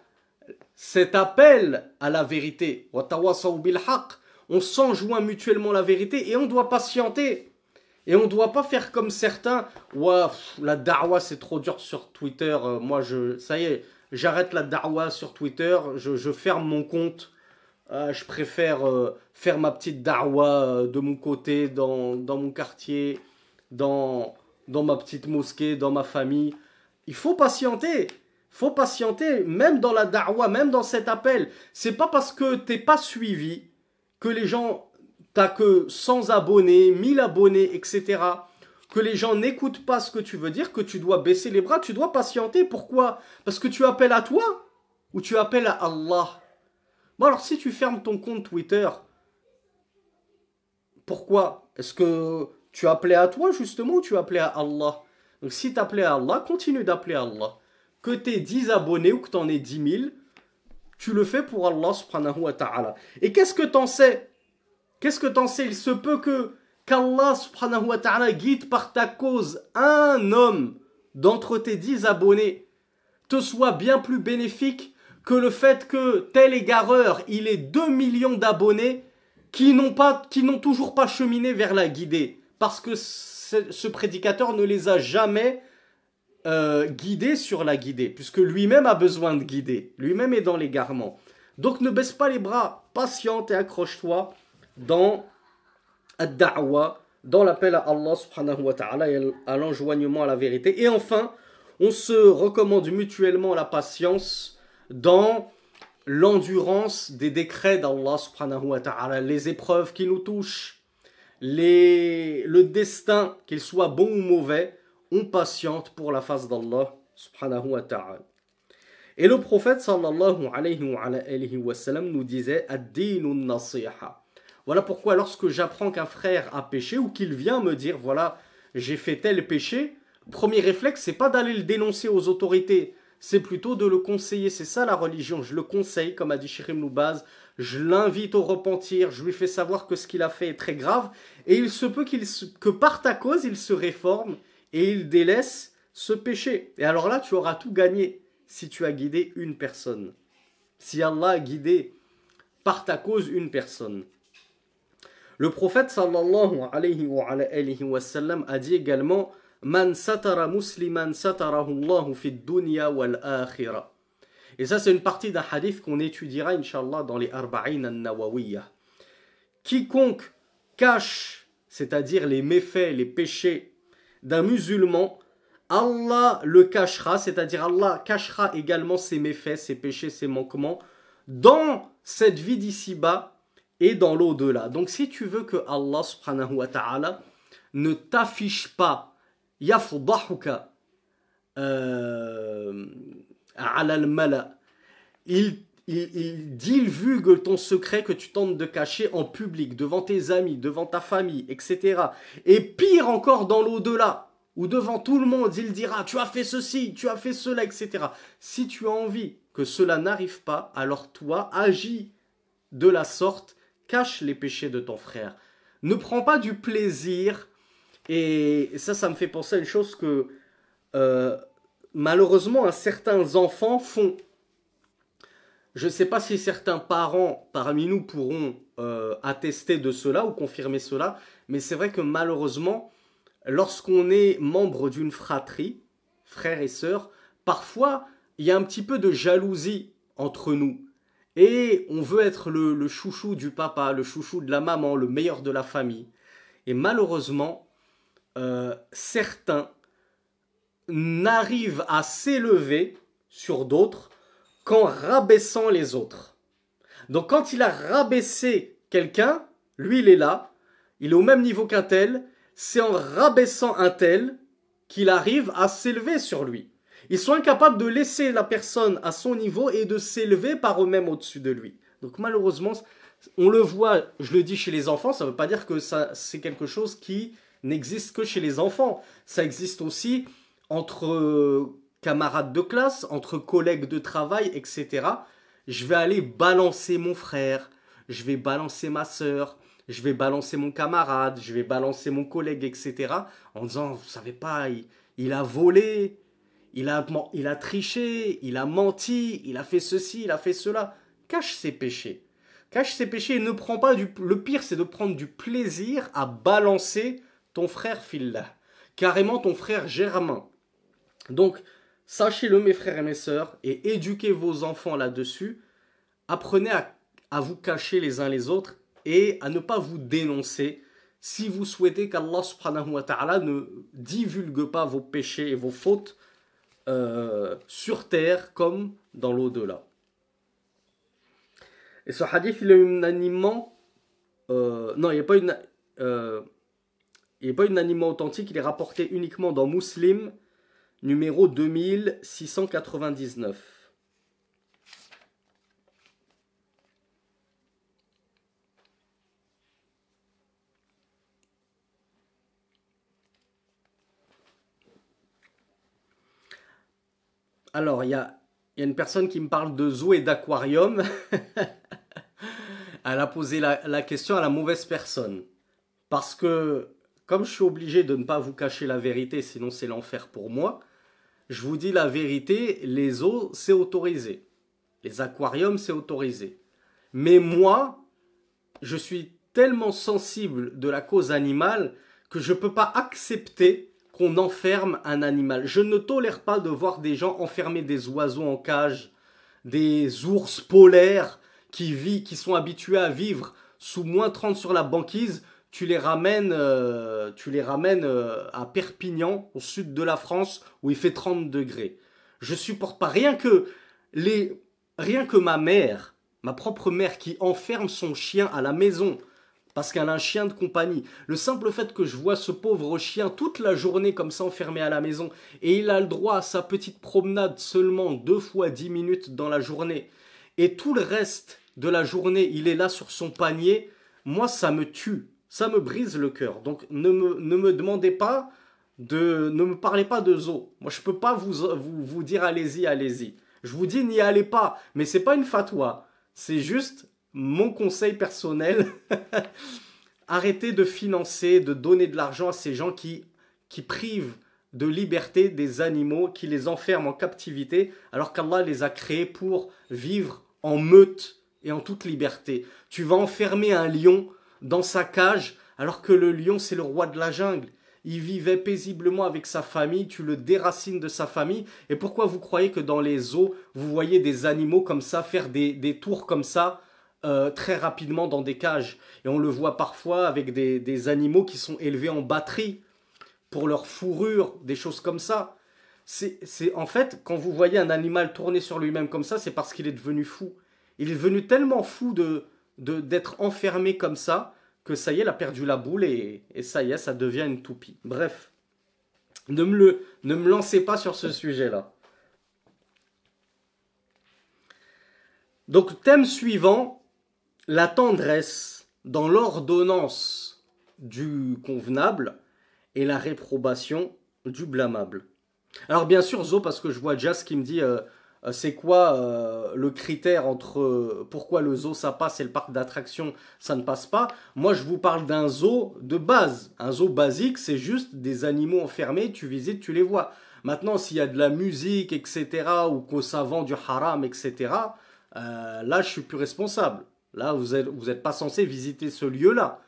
cet appel à la vérité. On s'enjoint mutuellement la vérité et on doit patienter. Et on ne doit pas faire comme certains. Ouah, la da'wa c'est trop dur sur Twitter. Ça y est, j'arrête la da'wa sur Twitter. Je ferme mon compte. Je préfère faire ma petite da'wa de mon côté, dans mon quartier, dans ma petite mosquée, dans ma famille. Il faut patienter. Faut patienter, même dans la da'wa, même dans cet appel. C'est pas parce que t'es pas suivi que les gens... T'as que 100 abonnés, 1000 abonnés, etc. que les gens n'écoutent pas ce que tu veux dire, que tu dois baisser les bras, tu dois patienter. Pourquoi? Parce que tu appelles à toi ou tu appelles à Allah. Bon alors si tu fermes ton compte Twitter, pourquoi? Est-ce que tu appelais à toi justement ou tu appelais à Allah? Donc si tu appelais à Allah, continue d'appeler à Allah. Que tu aies 10 abonnés ou que tu en aies 10 000, tu le fais pour Allah subhanahu wa ta'ala. Et qu'est-ce que t'en sais? Qu'est-ce que t'en sais? Il se peut que qu'Allah subhanahu wa ta'ala guide par ta cause un homme d'entre tes 10 abonnés te soit bien plus bénéfique que le fait que tel égareur, il ait 2 millions d'abonnés qui n'ont toujours pas cheminé vers la guidée. Parce que ce prédicateur ne les a jamais guidés sur la guidée, puisque lui-même a besoin de guider. Lui-même est dans l'égarement. Donc ne baisse pas les bras, patiente et accroche-toi dans ad-da'wa, dans l'appel à Allah subhanahu wa ta'ala et à l'enjoignement à la vérité. Et enfin, on se recommande mutuellement la patience dans l'endurance des décrets d'Allah subhanahu wa ta'ala, les épreuves qui nous touchent, le destin, qu'il soit bon ou mauvais, on patiente pour la face d'Allah subhanahu wa ta'ala. Et le prophète sallallahu alayhi wa sallam nous disait ad-dinu nasiha. Voilà pourquoi lorsque j'apprends qu'un frère a péché ou qu'il vient me dire voilà, j'ai fait tel péché, le premier réflexe c'est pas d'aller le dénoncer aux autorités, c'est plutôt de le conseiller. C'est ça la religion, je le conseille comme a dit Cheikh Ibn Baz, je l'invite au repentir, je lui fais savoir que ce qu'il a fait est très grave et il se peut que par ta cause il se réforme et il délaisse ce péché. Et alors là tu auras tout gagné si tu as guidé une personne. Si Allah a guidé par ta cause une personne. Le prophète sallallahu alayhi wa sallam a dit également Man satara musliman satarahu Allahu fi dunya wal akhirah. Et ça c'est une partie d'un hadith qu'on étudiera inshallah dans les Arba'in an-Nawawiyah. Quiconque cache, c'est-à-dire les méfaits, les péchés d'un musulman, Allah le cachera, c'est-à-dire Allah cachera également ses méfaits, ses péchés, ses manquements dans cette vie d'ici-bas et dans l'au-delà. Donc si tu veux que Allah subhanahu wa ta'ala ne t'affiche pas yafdahuka ala al-mala, il divulgue ton secret que tu tentes de cacher en public, devant tes amis, devant ta famille, etc. Et pire encore dans l'au-delà, où devant tout le monde, il dira « tu as fait ceci, tu as fait cela, etc. » Si tu as envie que cela n'arrive pas, alors toi, agis de la sorte, cache les péchés de ton frère. Ne prends pas du plaisir, et ça me fait penser à une chose que malheureusement certains enfants font. Je ne sais pas si certains parents parmi nous pourront attester de cela ou confirmer cela, mais c'est vrai que malheureusement, lorsqu'on est membre d'une fratrie, frères et sœurs, parfois il y a un petit peu de jalousie entre nous. Et on veut être le chouchou du papa, le chouchou de la maman, le meilleur de la famille. Et malheureusement, certains n'arrivent à s'élever sur d'autres qu'en rabaissant les autres. Donc quand il a rabaissé quelqu'un, lui il est là, il est au même niveau qu'un tel, c'est en rabaissant un tel qu'il arrive à s'élever sur lui. Ils sont incapables de laisser la personne à son niveau et de s'élever par eux-mêmes au-dessus de lui. Donc malheureusement, on le voit, je le dis chez les enfants, ça ne veut pas dire que c'est quelque chose qui n'existe que chez les enfants. Ça existe aussi entre camarades de classe, entre collègues de travail, etc. Je vais aller balancer mon frère, je vais balancer ma sœur, je vais balancer mon camarade, je vais balancer mon collègue, etc. En disant, vous savez pas, il a volé, il a triché, il a menti, il a fait ceci, il a fait cela. Cache ses péchés. Cache ses péchés et ne prends pas le pire, c'est de prendre du plaisir à balancer ton frère fillah. Carrément ton frère germain. Donc, sachez-le mes frères et mes sœurs et éduquez vos enfants là-dessus. Apprenez à vous cacher les uns les autres et à ne pas vous dénoncer si vous souhaitez qu'Allah subhanahu wa ta'ala ne divulgue pas vos péchés et vos fautes sur terre comme dans l'au-delà. Et ce hadith, il est unanimement... non, il n'y a pas une... Il n'est pas unanimement authentique, il est rapporté uniquement dans Muslim, numéro 2699. Alors, il y a une personne qui me parle de zoo et d'aquarium. Elle a posé la question à la mauvaise personne. Parce que, comme je suis obligé de ne pas vous cacher la vérité, sinon c'est l'enfer pour moi, je vous dis la vérité, les zoos, c'est autorisé. Les aquariums, c'est autorisé. Mais moi, je suis tellement sensible de la cause animale que je ne peux pas accepter qu'on enferme un animal. Je ne tolère pas de voir des gens enfermer des oiseaux en cage, des ours polaires qui sont habitués à vivre sous -30 sur la banquise. Tu les ramènes à Perpignan, au sud de la France, où il fait 30 degrés. Je supporte pas. Rien que ma mère, ma propre mère, qui enferme son chien à la maison, parce qu'elle a un chien de compagnie. Le simple fait que je vois ce pauvre chien toute la journée comme ça enfermé à la maison, et il a le droit à sa petite promenade seulement 2 fois 10 minutes dans la journée, et tout le reste de la journée, il est là sur son panier, moi ça me tue. Ça me brise le cœur. Donc ne me demandez pas ne me parlez pas de zoo. Moi je peux pas vous dire allez-y, allez-y. Je vous dis n'y allez pas, mais c'est pas une fatwa. C'est juste mon conseil personnel. Arrêtez de financer, de donner de l'argent à ces gens qui privent de liberté des animaux, qui les enferment en captivité, alors qu'Allah les a créés pour vivre en meute et en toute liberté. Tu vas enfermer un lion dans sa cage, alors que le lion, c'est le roi de la jungle. Il vivait paisiblement avec sa famille, tu le déracines de sa famille. Et pourquoi vous croyez que dans les zoos, vous voyez des animaux comme ça faire des tours comme ça, très rapidement dans des cages? Et on le voit parfois avec des animaux qui sont élevés en batterie, pour leur fourrure, des choses comme ça. En fait, quand vous voyez un animal tourner sur lui-même comme ça, c'est parce qu'il est devenu fou. Il est devenu tellement fou d'être enfermé comme ça, que ça y est, il a perdu la boule et ça y est, ça devient une toupie. Bref, ne me lancez pas sur ce sujet-là. Donc, thème suivant, la tendresse dans l'ordonnance du convenable et la réprobation du blâmable. Alors bien sûr, Zo, parce que je vois Jazz qui me dit... c'est quoi le critère entre pourquoi le zoo ça passe et le parc d'attractions ça ne passe pas? Moi je vous parle d'un zoo de base. Un zoo basique, c'est juste des animaux enfermés, tu visites, tu les vois. Maintenant s'il y a de la musique, etc., ou que ça vend du haram, etc., là je suis plus responsable. Là vous êtes pas censé visiter ce lieu-là.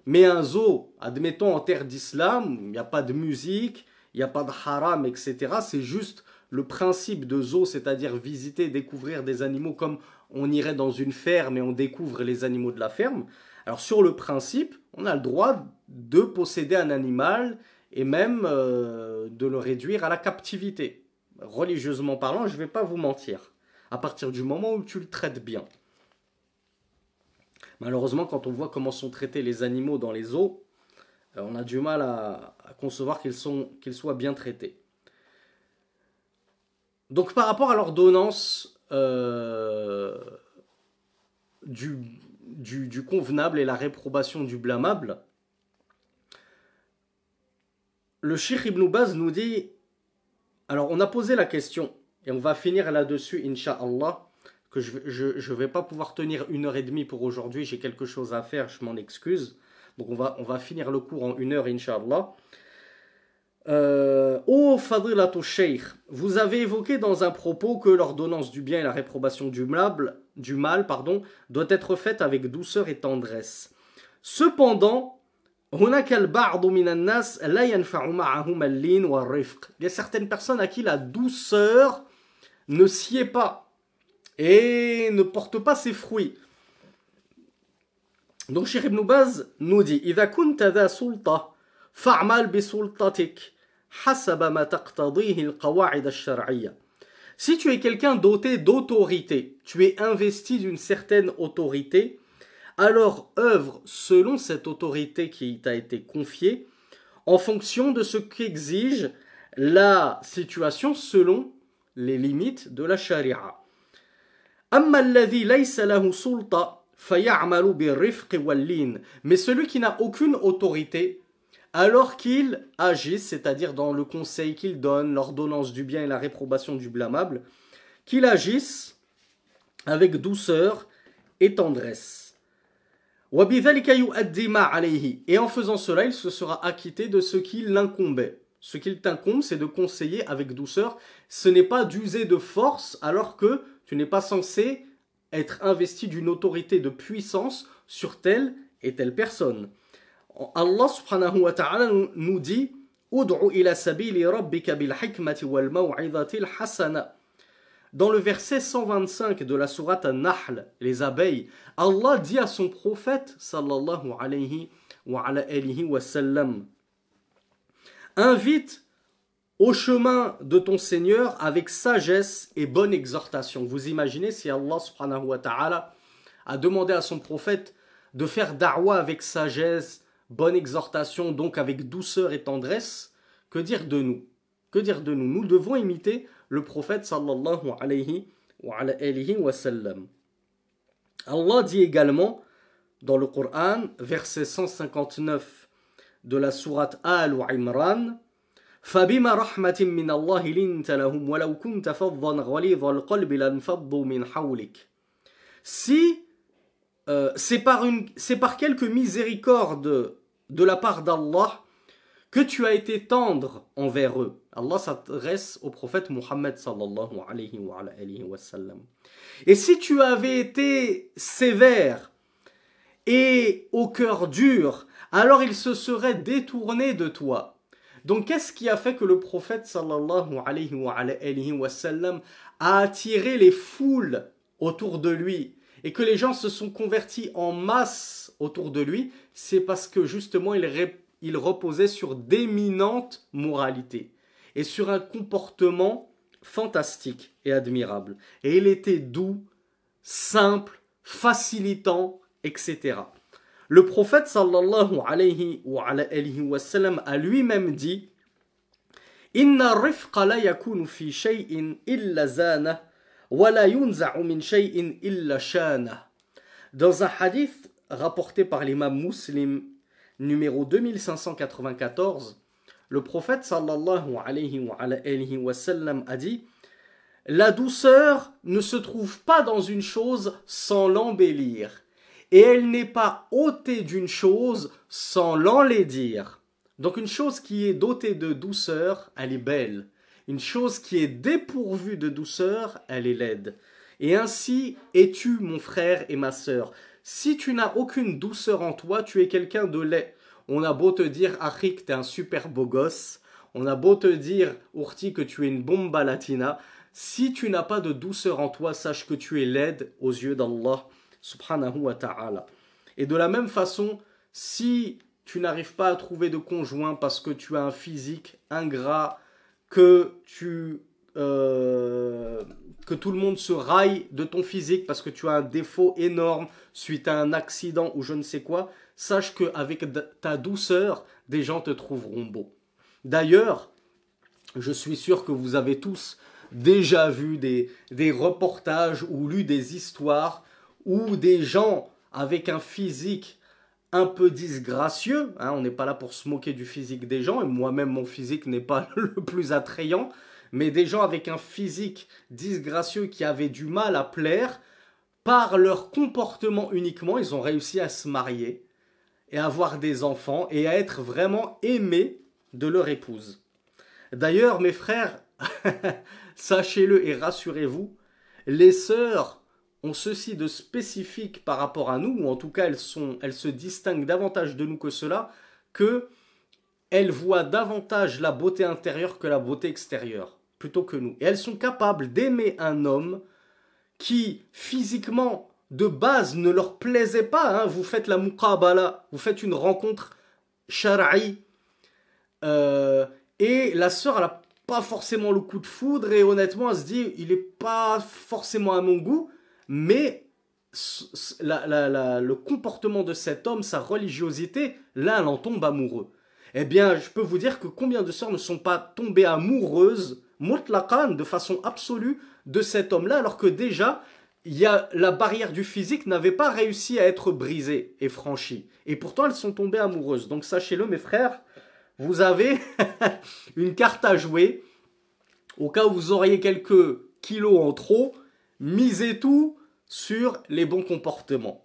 Mais un zoo, admettons en terre d'islam, il n'y a pas de musique, il n'y a pas de haram, etc., c'est juste... le principe de zoo, c'est-à-dire visiter, découvrir des animaux comme on irait dans une ferme et on découvre les animaux de la ferme. Alors sur le principe, on a le droit de posséder un animal et même de le réduire à la captivité. Religieusement parlant, je ne vais pas vous mentir. À partir du moment où tu le traites bien. Malheureusement, quand on voit comment sont traités les animaux dans les zoos, on a du mal à concevoir qu'ils soient bien traités. Donc par rapport à l'ordonnance du convenable et la réprobation du blâmable, le Cheikh Ibn Baz nous dit, alors on a posé la question, et on va finir là-dessus, Inch'Allah, que je vais pas pouvoir tenir 1h30 pour aujourd'hui, j'ai quelque chose à faire, je m'en excuse. Donc on va finir le cours en 1 heure, Inch'Allah. Ô Fadilatou Cheikh, vous avez évoqué dans un propos que l'ordonnance du bien et la réprobation du mal, doit être faite avec douceur et tendresse. Cependant, il y a certaines personnes à qui la douceur ne sied pas et ne porte pas ses fruits. Donc Cheikh Ibn Baz nous dit إذا كنت ذا سلطة فاعمل بسلطتك حسب ما تقتضيه القواعد الشرعية. Si tu es quelqu'un doté d'autorité, tu es investi d'une certaine autorité, alors œuvre selon cette autorité qui t'a été confiée, en fonction de ce qu'exige la situation selon les limites de la charia. أما الذي ليس له سلطة فيعمل بالرفق واللين. Mais celui qui n'a aucune autorité, alors qu'il agisse, c'est-à-dire dans le conseil qu'il donne, l'ordonnance du bien et la réprobation du blâmable, qu'il agisse avec douceur et tendresse. وَبِذَلِكَ يُؤَدِّي مَا عَلَيْهِ. Et en faisant cela, il se sera acquitté de ce qui l'incombait. Ce qu'il t'incombe, c'est de conseiller avec douceur. Ce n'est pas d'user de force, alors que tu n'es pas censé être investi d'une autorité de puissance sur telle et telle personne. Allah subhanahu wa ta'ala nous dit Ud'u ila sabili rabbika bil hikmati wal maw'izati al hasana. Dans le verset 125 de la sourate An-Nahl, les abeilles, Allah dit à son prophète sallallahu alayhi wa sallam, invite au chemin de ton Seigneur avec sagesse et bonne exhortation. Vous imaginez si Allah subhanahu wa ta'ala a demandé à son prophète de faire da'wa avec sagesse, bonne exhortation, donc avec douceur et tendresse, que dire de nous? Que dire de nous? Nous devons imiter le prophète sallallahu alayhi wa sallam. Allah dit également dans le Coran, verset 159 de la sourate Al-Imran, فَبِمَا رَحْمَةٍ مِّنَ اللَّهِ لِنْتَ لَهُمْ وَلَوْ كُنْتَ فَظًّا غَلِيظَ الْقَلْبِ لَانفَضُّوا مِنْ حَوْلِكَ. Si c'est par quelque miséricorde de la part d'Allah que tu as été tendre envers eux. Allah s'adresse au prophète Muhammad sallallahu alayhi wa sallam. Et si tu avais été sévère et au cœur dur, alors il se serait détourné de toi. Donc qu'est-ce qui a fait que le prophète sallallahu alayhi wa sallam a attiré les foules autour de lui et que les gens se sont convertis en masse autour de lui? C'est parce que justement il reposait sur d'éminentes moralités et sur un comportement fantastique et admirable. Et il était doux, simple, facilitant, etc. Le prophète sallallahu alayhi wa sallam a lui-même dit Inna rifqa la yakunu fi shay'in illa zana wa la yunza'u min shay'in illa shana. Dans un hadith rapporté par l'imam Muslim numéro 2594, le prophète sallallahu alayhi wa sallam a dit La douceur ne se trouve pas dans une chose sans l'embellir. Et elle n'est pas ôtée d'une chose sans l'enlaidir. Donc une chose qui est dotée de douceur, elle est belle. Une chose qui est dépourvue de douceur, elle est laide. Et ainsi es-tu, mon frère et ma sœur. Si tu n'as aucune douceur en toi, tu es quelqu'un de laid. On a beau te dire, Achik, t'es un super beau gosse. On a beau te dire, Urti, que tu es une bomba latina. Si tu n'as pas de douceur en toi, sache que tu es laide aux yeux d'Allah subhanahu wa ta'ala. Et de la même façon, si tu n'arrives pas à trouver de conjoint parce que tu as un physique ingrat, que tout le monde se raille de ton physique parce que tu as un défaut énorme suite à un accident ou je ne sais quoi, sache qu'avec ta douceur, des gens te trouveront beau. D'ailleurs, je suis sûr que vous avez tous déjà vu des reportages ou lu des histoires où des gens avec un physique un peu disgracieux, hein, on n'est pas là pour se moquer du physique des gens, et moi-même mon physique n'est pas le plus attrayant, mais des gens avec un physique disgracieux qui avaient du mal à plaire, par leur comportement uniquement, ils ont réussi à se marier et à avoir des enfants et à être vraiment aimés de leur épouse. D'ailleurs, mes frères, sachez-le et rassurez-vous, les sœurs ont ceci de spécifique par rapport à nous, ou en tout cas elles se distinguent davantage de nous que cela, qu'elles voient davantage la beauté intérieure que la beauté extérieure, plutôt que nous. Et elles sont capables d'aimer un homme qui, physiquement, de base, ne leur plaisait pas. Hein. Vous faites la muqabala, vous faites une rencontre shar'i, et la sœur, elle n'a pas forcément le coup de foudre, et honnêtement, elle se dit, il n'est pas forcément à mon goût, mais le comportement de cet homme, sa religiosité, là, elle en tombe amoureux. Eh bien, je peux vous dire que combien de sœurs ne sont pas tombées amoureuses, mutlaqan, de façon absolue, de cet homme-là, alors que déjà, la barrière du physique n'avait pas réussi à être brisée et franchie. Et pourtant, elles sont tombées amoureuses. Donc, sachez-le, mes frères, vous avez une carte à jouer. Au cas où vous auriez quelques kilos en trop, misez tout sur les bons comportements.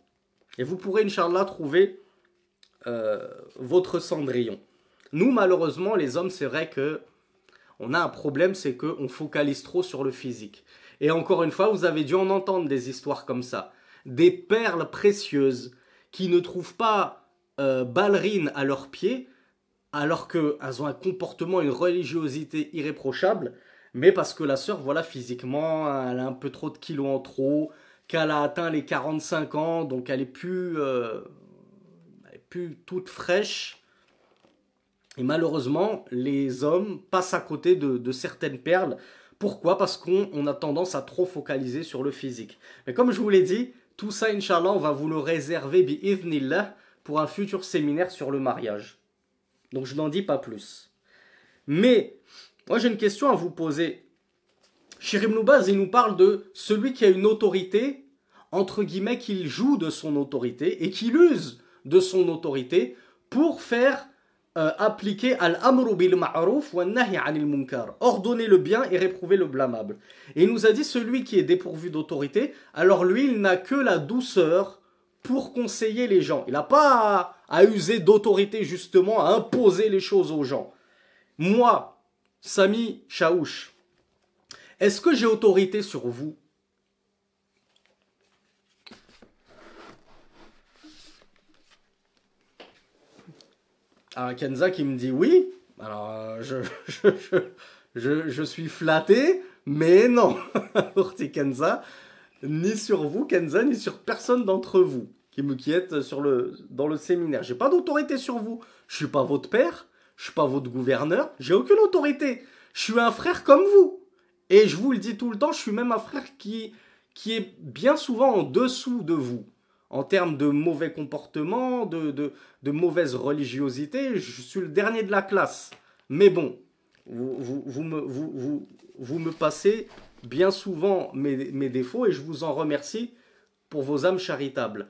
Et vous pourrez, Inch'Allah, trouver votre Cendrillon. Nous, malheureusement, les hommes, c'est vrai que on a un problème, c'est qu'on focalise trop sur le physique. Et encore une fois, vous avez dû en entendre des histoires comme ça. Des perles précieuses qui ne trouvent pas ballerines à leurs pieds, alors qu'elles ont un comportement, une religiosité irréprochable, mais parce que la sœur, voilà, physiquement, elle a un peu trop de kilos en trop, qu'elle a atteint les 45 ans, donc elle est plus toute fraîche. Et malheureusement, les hommes passent à côté de certaines perles. Pourquoi? Parce qu'on a tendance à trop focaliser sur le physique. Mais comme je vous l'ai dit, tout ça, Inch'Allah, on va vous le réserver, bi'idhnillah, pour un futur séminaire sur le mariage. Donc je n'en dis pas plus. Mais, moi j'ai une question à vous poser. Cheikh Ibn Baz, il nous parle de celui qui a une autorité, entre guillemets, qu'il joue de son autorité et qu'il use de son autorité pour faire appliquer al-amru bil ma'ruf wa nahy anil munkar, ordonner le bien et réprouver le blâmable. Et il nous a dit celui qui est dépourvu d'autorité, alors lui il n'a que la douceur pour conseiller les gens. Il n'a pas à user d'autorité justement, à imposer les choses aux gens. Moi, Sami Chaouch, est-ce que j'ai autorité sur vous? Kenza qui me dit oui. Alors, je suis flatté, mais non. Orti Kenza, ni sur vous, Kenza, ni sur personne d'entre vous qui êtes dans le séminaire. J'ai pas d'autorité sur vous. Je suis pas votre père, je suis pas votre gouverneur, j'ai aucune autorité. Je suis un frère comme vous. Et je vous le dis tout le temps, je suis même un frère qui est bien souvent en dessous de vous. En termes de mauvais comportement, de mauvaise religiosité, je suis le dernier de la classe. Mais bon, vous me passez bien souvent mes défauts et je vous en remercie pour vos âmes charitables.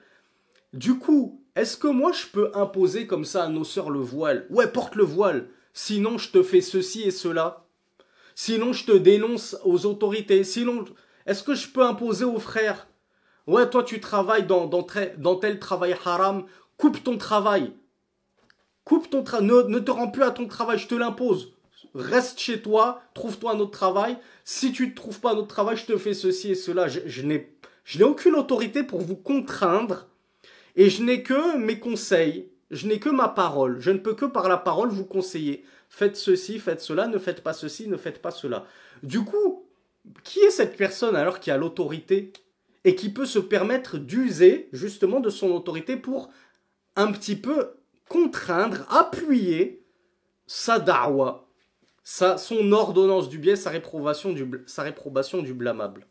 Du coup, est-ce que moi je peux imposer comme ça à nos sœurs le voile? Ouais, porte le voile, sinon je te fais ceci et cela. Sinon je te dénonce aux autorités. Sinon, est-ce que je peux imposer aux frères? Ouais, toi tu travailles dans tel travail haram, coupe ton travail. Ne te rends plus à ton travail, je te l'impose. Reste chez toi, trouve-toi un autre travail. Si tu ne trouves pas un autre travail, je te fais ceci et cela. Je n'ai aucune autorité pour vous contraindre. Et je n'ai que mes conseils. Je n'ai que ma parole. Je ne peux que par la parole vous conseiller. Faites ceci, faites cela, ne faites pas ceci, ne faites pas cela. Du coup, qui est cette personne alors qui a l'autorité et qui peut se permettre d'user justement de son autorité pour un petit peu contraindre, appuyer sa da'wa, son ordonnance du bien, sa réprobation du blâmable.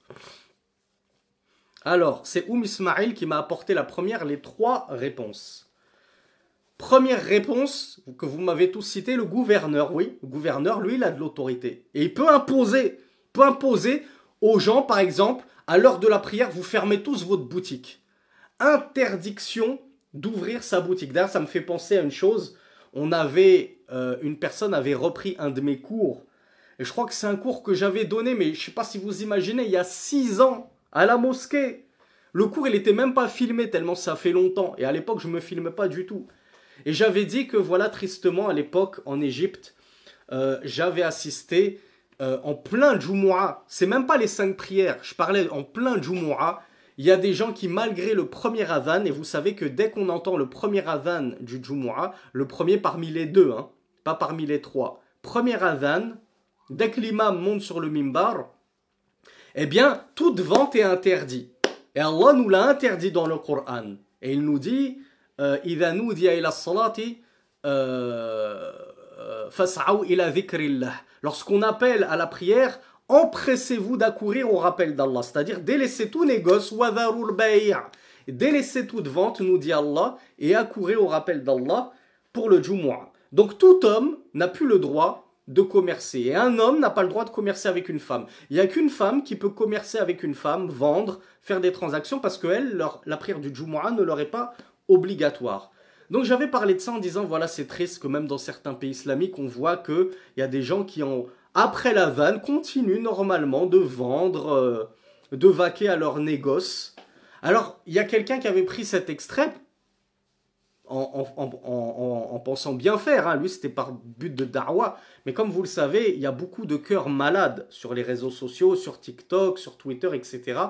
Alors, c'est Ismaïl qui m'a apporté les 3 réponses. Première réponse que vous m'avez tous cité, le gouverneur. Oui, le gouverneur, lui, il a de l'autorité. Et il peut imposer aux gens, par exemple, à l'heure de la prière, vous fermez tous votre boutique. Interdiction d'ouvrir sa boutique. D'ailleurs, ça me fait penser à une chose. Une personne avait repris un de mes cours. Et je crois que c'est un cours que j'avais donné, mais je ne sais pas si vous imaginez, il y a 6 ans, à la mosquée. Le cours, il n'était même pas filmé, tellement ça fait longtemps. Et à l'époque, je ne me filmais pas du tout. Et j'avais dit que, voilà, tristement, à l'époque, en Égypte, j'avais assisté en plein Jumu'ah. C'est même pas les 5 prières. Je parlais en plein Jumu'ah. Il y a des gens qui, malgré le premier adhan, et vous savez que dès qu'on entend le premier adhan du Jumu'ah, le premier parmi les 2, hein, pas parmi les 3, premier adhan, dès que l'imam monte sur le mimbar, eh bien, toute vente est interdite. Et Allah nous l'a interdit dans le Coran. Et il nous dit, إِذَا نُودِيَ إِلَى الصَّلَاةِ فَاسْعَوْا إِلَى ذِكْرِ اللَّهِ. Lorsqu'on appelle à la prière, empressez-vous d'accourir au rappel d'Allah. C'est-à-dire, délaissez tout négoce, wadharul bay'. Délaissez toute vente, nous dit Allah, et accourez au rappel d'Allah pour le Jumu'ah. Donc tout homme n'a plus le droit de commercer. Et un homme n'a pas le droit de commercer avec une femme. Il n'y a qu'une femme qui peut commercer avec une femme, vendre, faire des transactions, parce que la prière du Jumu'ah ne leur est pas obligatoire. Donc j'avais parlé de ça en disant, voilà, c'est triste que même dans certains pays islamiques, on voit qu'il y a des gens qui, après l'adhan, continuent normalement de vendre, de vaquer à leur négoce. Alors, il y a quelqu'un qui avait pris cet extrait en pensant bien faire. Lui, c'était par but de da'wah. Mais comme vous le savez, il y a beaucoup de cœurs malades sur les réseaux sociaux, sur TikTok, sur Twitter, etc.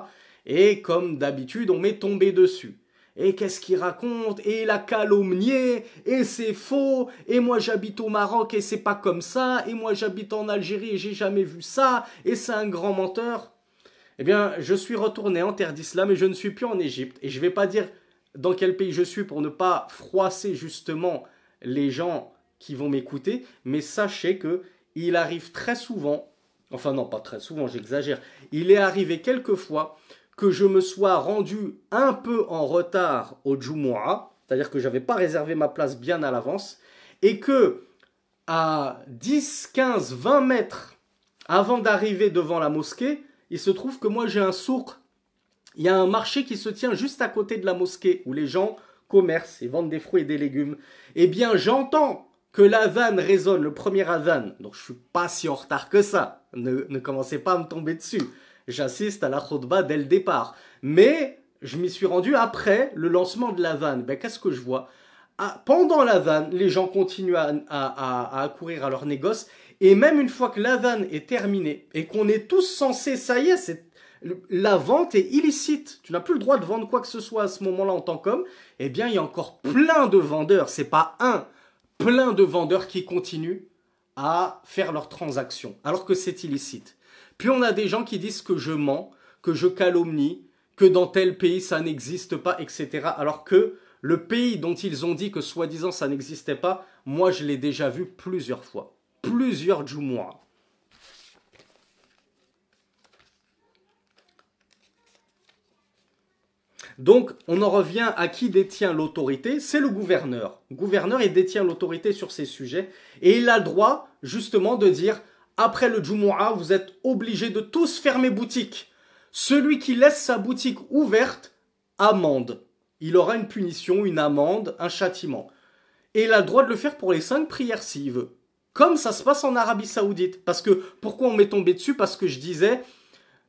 Et comme d'habitude, on m'est tombé dessus. Et qu'est-ce qu'il raconte? Et il a calomnié, et c'est faux, et moi j'habite au Maroc et c'est pas comme ça, et moi j'habite en Algérie et j'ai jamais vu ça, et c'est un grand menteur. Eh bien, je suis retourné en terre d'islam et je ne suis plus en Égypte. Et je ne vais pas dire dans quel pays je suis pour ne pas froisser justement les gens qui vont m'écouter, mais sachez que il arrive très souvent, enfin non, pas très souvent, j'exagère, il est arrivé quelquefois que je me sois rendu un peu en retard au Jumu'ah, c'est-à-dire que je n'avais pas réservé ma place bien à l'avance, et que à 10, 15, 20 mètres avant d'arriver devant la mosquée, il se trouve que moi j'ai un souk, il y a un marché qui se tient juste à côté de la mosquée, où les gens commercent et vendent des fruits et des légumes. Eh bien j'entends que l'adhan résonne, le premier adhan, donc je ne suis pas si en retard que ça, ne commencez pas à me tomber dessus. J'assiste à la khutbah dès le départ. Mais je m'y suis rendu après le lancement de l'adhan. Qu'est-ce que je vois? Pendant l'adhan, les gens continuent à accourir à leur négoce. Et même une fois que l'adhan est terminé et qu'on est tous censés, ça y est, la vente est illicite. Tu n'as plus le droit de vendre quoi que ce soit à ce moment-là en tant qu'homme. Eh bien, il y a encore plein de vendeurs. C'est pas plein de vendeurs qui continuent à faire leurs transactions alors que c'est illicite. Puis on a des gens qui disent que je mens, que je calomnie, que dans tel pays ça n'existe pas, etc. Alors que le pays dont ils ont dit que soi-disant ça n'existait pas, moi je l'ai déjà vu plusieurs fois. Plusieurs Jumu'ah. Donc, on en revient à qui détient l'autorité, c'est le gouverneur. Le gouverneur, il détient l'autorité sur ces sujets et il a le droit, justement, de dire après le Jumu'ah, vous êtes obligés de tous fermer boutique. Celui qui laisse sa boutique ouverte, amende. Il aura une punition, une amende, un châtiment. Et il a le droit de le faire pour les 5 prières s'il veut. Comme ça se passe en Arabie Saoudite. Parce que, pourquoi on m'est tombé dessus? Parce que je disais,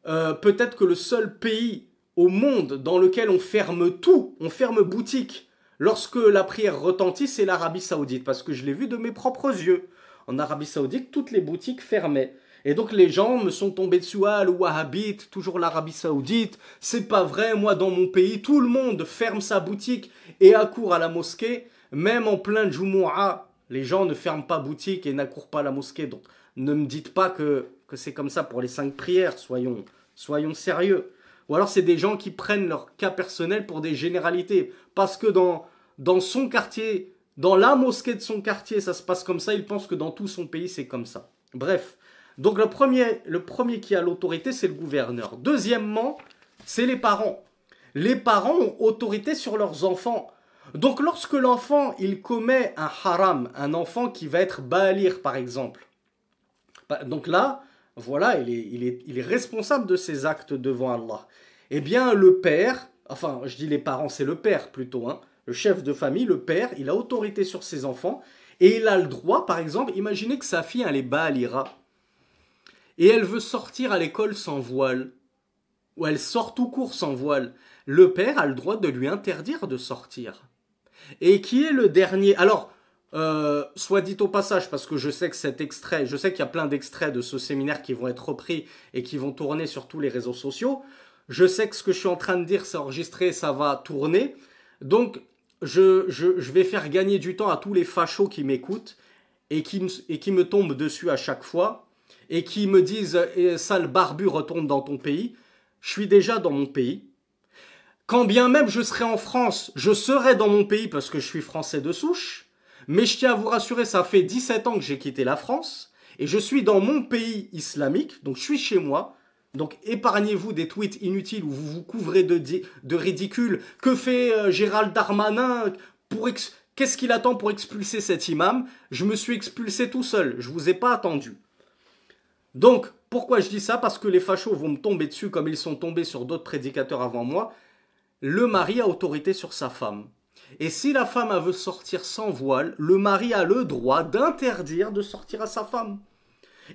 peut-être que le seul pays au monde dans lequel on ferme tout, on ferme boutique, lorsque la prière retentit, c'est l'Arabie Saoudite. Parce que je l'ai vu de mes propres yeux. En Arabie Saoudite, toutes les boutiques fermaient. Et donc les gens me sont tombés dessus, le wahhabite, toujours l'Arabie Saoudite, c'est pas vrai, moi dans mon pays, tout le monde ferme sa boutique et accourt à la mosquée, même en plein Jumu'ah, les gens ne ferment pas boutique et n'accourent pas à la mosquée. Donc ne me dites pas que c'est comme ça pour les 5 prières, soyons sérieux. Ou alors c'est des gens qui prennent leur cas personnel pour des généralités, parce que dans son quartier, dans la mosquée de son quartier, ça se passe comme ça, il pense que dans tout son pays, c'est comme ça. Bref, donc le premier qui a l'autorité, c'est le gouverneur. Deuxièmement, c'est les parents. Les parents ont autorité sur leurs enfants. Donc lorsque l'enfant, il commet un haram, un enfant qui va être balir par exemple, donc là, voilà, il est responsable de ses actes devant Allah. Eh bien le père, enfin je dis les parents, c'est le père plutôt, le chef de famille, le père, il a autorité sur ses enfants et il a le droit, par exemple, imaginez que sa fille, elle est baalira et elle veut sortir à l'école sans voile, ou elle sort tout court sans voile. Le père a le droit de lui interdire de sortir. Et qui est le dernier? Alors, soit dit au passage, parce que je sais que cet extrait, je sais qu'il y a plein d'extraits de ce séminaire qui vont être repris et qui vont tourner sur tous les réseaux sociaux. Je sais que ce que je suis en train de dire, c'est enregistré, ça va tourner. Donc, je vais faire gagner du temps à tous les fachos qui m'écoutent et qui me tombent dessus à chaque fois et qui me disent « sale barbu, retourne dans ton pays ». Je suis déjà dans mon pays. Quand bien même je serai en France, je serai dans mon pays parce que je suis français de souche. Mais je tiens à vous rassurer, ça fait 17 ans que j'ai quitté la France. et je suis dans mon pays islamique, donc je suis chez moi, donc épargnez-vous des tweets inutiles où vous vous couvrez de ridicule. Que fait Gérald Darmanin Qu'est-ce qu'il attend pour expulser cet imam? Je me suis expulsé tout seul, je vous ai pas attendu. Donc, pourquoi je dis ça? Parce que les fachos vont me tomber dessus comme ils sont tombés sur d'autres prédicateurs avant moi. Le mari a autorité sur sa femme. Et si la femme veut sortir sans voile, le mari a le droit d'interdire de sortir à sa femme.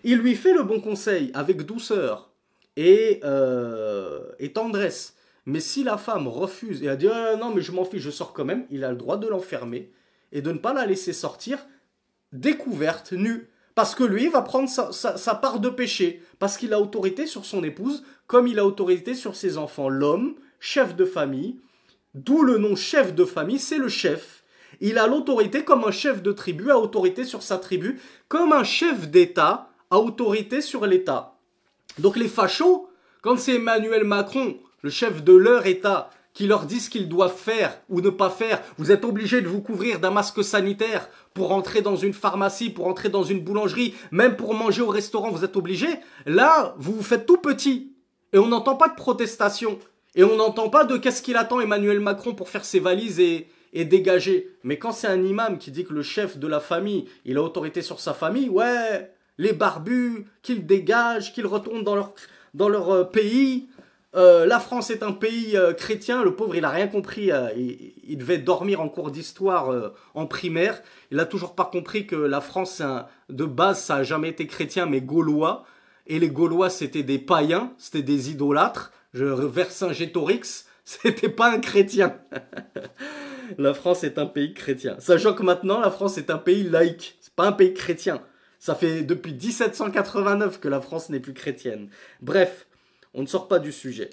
Il lui fait le bon conseil avec douceur et tendresse. Mais si la femme refuse et a dit non mais je m'en fiche, je sors quand même, il a le droit de l'enfermer et de ne pas la laisser sortir découverte, nue. Parce que lui va prendre sa part de péché. Parce qu'il a autorité sur son épouse comme il a autorité sur ses enfants. L'homme, chef de famille, d'où le nom chef de famille, c'est le chef. Il a l'autorité comme un chef de tribu a autorité sur sa tribu, comme un chef d'État a autorité sur l'État. Donc les fachos, quand c'est Emmanuel Macron, le chef de leur État, qui leur dit ce qu'ils doivent faire ou ne pas faire, vous êtes obligés de vous couvrir d'un masque sanitaire pour entrer dans une pharmacie, pour entrer dans une boulangerie, même pour manger au restaurant, vous êtes obligés. Là, vous vous faites tout petit. Et on n'entend pas de protestation. Et on n'entend pas de qu'est-ce qu'il attend Emmanuel Macron pour faire ses valises et dégager. Mais quand c'est un imam qui dit que le chef de la famille, il a autorité sur sa famille, ouais, les barbus, qu'ils dégagent, qu'ils retournent dans leur pays. La France est un pays chrétien, le pauvre il a rien compris, il devait dormir en cours d'histoire en primaire, il a toujours pas compris que la France de base ça a jamais été chrétien mais gaulois, et les Gaulois c'était des païens, c'était des idolâtres, Vercingétorix, c'était pas un chrétien. La France est un pays chrétien, sachant que maintenant la France est un pays laïque, c'est pas un pays chrétien, ça fait depuis 1789 que la France n'est plus chrétienne. Bref, on ne sort pas du sujet.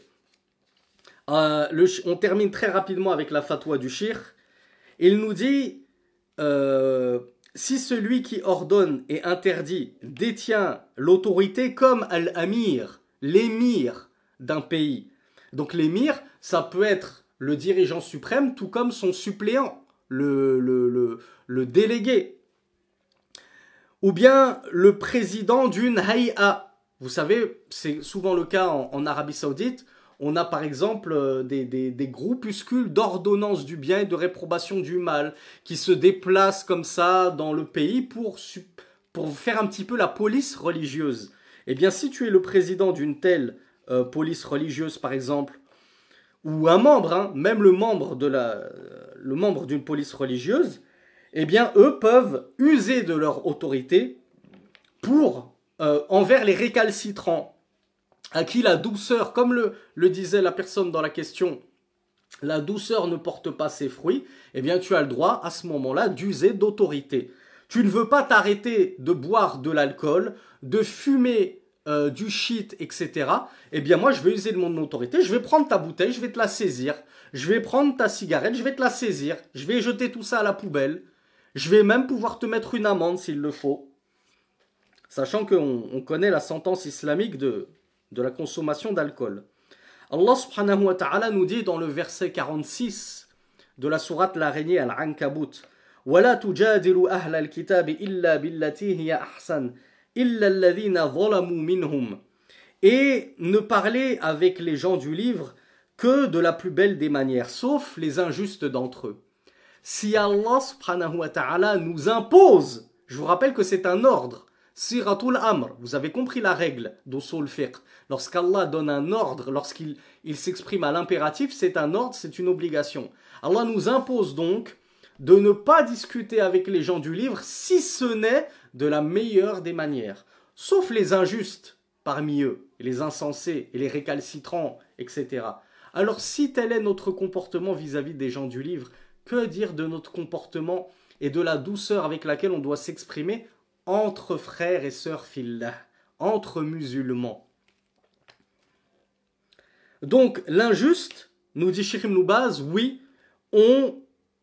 On termine très rapidement avec la fatwa du shir. Il nous dit si celui qui ordonne et interdit détient l'autorité comme al-amir, l'émir d'un pays. Donc l'émir, ça peut être le dirigeant suprême, tout comme son suppléant, le délégué. Ou bien le président d'une hay'a. Vous savez, c'est souvent le cas en Arabie Saoudite. On a par exemple des groupuscules d'ordonnance du bien et de réprobation du mal qui se déplacent comme ça dans le pays pour faire un petit peu la police religieuse. Eh bien, si tu es le président d'une telle police religieuse, par exemple, ou un membre, même le membre d'une police religieuse, eh bien, eux peuvent user de leur autorité pour envers les récalcitrants, à qui la douceur, comme le disait la personne dans la question, la douceur ne porte pas ses fruits, eh bien tu as le droit à ce moment-là d'user d'autorité. Tu ne veux pas t'arrêter de boire de l'alcool, de fumer du shit, etc. Eh bien moi je vais user de mon autorité, je vais prendre ta bouteille, je vais te la saisir, je vais prendre ta cigarette, je vais te la saisir, je vais jeter tout ça à la poubelle, je vais même pouvoir te mettre une amende s'il le faut. Sachant qu'on connaît la sentence islamique de la consommation d'alcool. Allah subhanahu wa ta'ala nous dit dans le verset 46 de la sourate l'araignée Al-Ankabut وَلَا تُجَادِلُوا أَهْلَ الْكِتَابِ إِلَّا بِالَّتِي هِيَ أَحْسَنُ إِلَّا الَّذِينَ ظَلَمُوا مِنْهُمْ. Et ne parlez avec les gens du livre que de la plus belle des manières, sauf les injustes d'entre eux. Si Allah subhanahu wa ta'ala nous impose, je vous rappelle que c'est un ordre, Siratul Amr, vous avez compris la règle d'Usul Fiqh. Lorsqu'Allah donne un ordre, lorsqu'il s'exprime à l'impératif, c'est un ordre, c'est une obligation. Allah nous impose donc de ne pas discuter avec les gens du livre, si ce n'est de la meilleure des manières. Sauf les injustes parmi eux, et les insensés, et les récalcitrants, etc. Alors si tel est notre comportement vis-à-vis des gens du livre, que dire de notre comportement et de la douceur avec laquelle on doit s'exprimer entre frères et sœurs fillah, entre musulmans. Donc l'injuste, nous dit Cheikh Ibn Baz, oui, on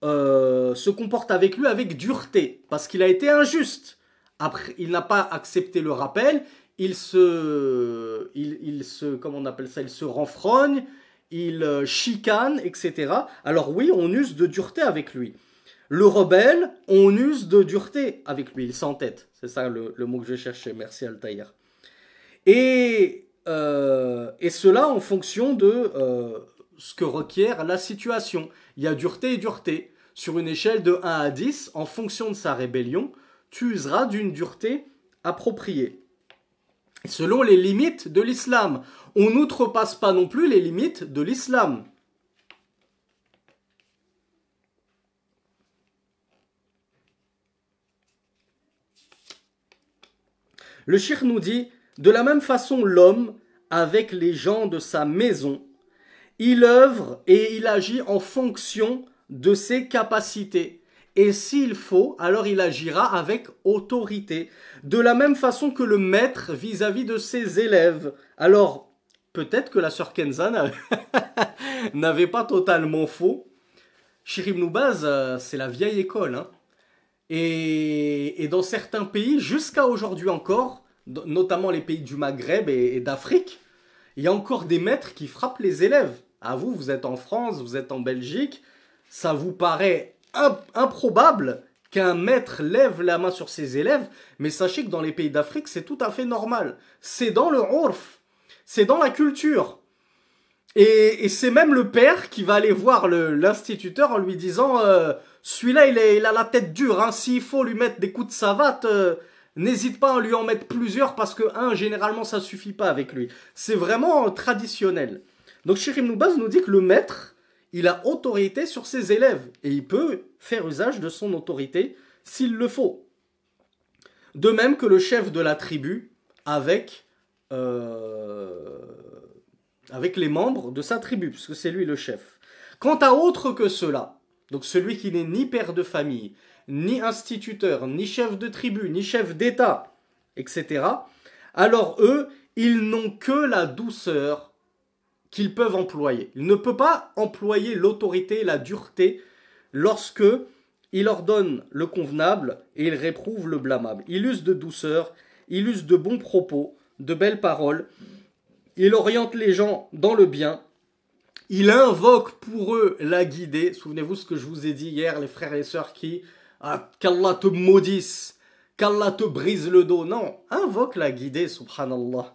se comporte avec lui avec dureté, parce qu'il a été injuste. Après, il n'a pas accepté le rappel, il se renfrogne, il chicane, etc. Alors oui, on use de dureté avec lui. Le rebelle, on use de dureté avec lui, il s'entête. C'est ça le mot que je cherchais, merci Altaïr. Et cela en fonction de ce que requiert la situation. Il y a dureté et dureté. Sur une échelle de 1 à 10, en fonction de sa rébellion, tu useras d'une dureté appropriée. Selon les limites de l'islam. On n'outrepasse pas non plus les limites de l'islam. Le cheikh nous dit, de la même façon l'homme, avec les gens de sa maison, il œuvre et il agit en fonction de ses capacités. Et s'il faut, alors il agira avec autorité. De la même façon que le maître vis-à-vis de ses élèves. Alors, peut-être que la sœur Kenza n'avait pas totalement faux. Cheikh Ibn Baz, c'est la vieille école. Hein. Et dans certains pays, jusqu'à aujourd'hui encore, notamment les pays du Maghreb et d'Afrique, il y a encore des maîtres qui frappent les élèves. À vous, vous êtes en France, vous êtes en Belgique, ça vous paraît improbable qu'un maître lève la main sur ses élèves, mais sachez que dans les pays d'Afrique, c'est tout à fait normal. C'est dans le urf, c'est dans la culture. Et c'est même le père qui va aller voir l'instituteur en lui disant celui-là, il a la tête dure, hein, s'il faut lui mettre des coups de savate, n'hésite pas à lui en mettre plusieurs parce que, généralement, ça suffit pas avec lui. C'est vraiment traditionnel. Donc, Cheikh Ibn Baz nous dit que le maître, il a autorité sur ses élèves et il peut faire usage de son autorité s'il le faut. De même que le chef de la tribu avec les membres de sa tribu, puisque c'est lui le chef. Quant à autre que cela, donc celui qui n'est ni père de famille, ni instituteur, ni chef de tribu, ni chef d'État, etc., alors eux, ils n'ont que la douceur qu'ils peuvent employer. Ils ne peuvent pas employer l'autorité et la dureté lorsque il ordonne le convenable et il réprouve le blâmable. Il use de douceur, il use de bons propos, de belles paroles, il oriente les gens dans le bien, il invoque pour eux la guidée. Souvenez-vous ce que je vous ai dit hier, les frères et sœurs qui qu'Allah te maudisse, qu'Allah te brise le dos. Non, invoque la guidée, subhanallah.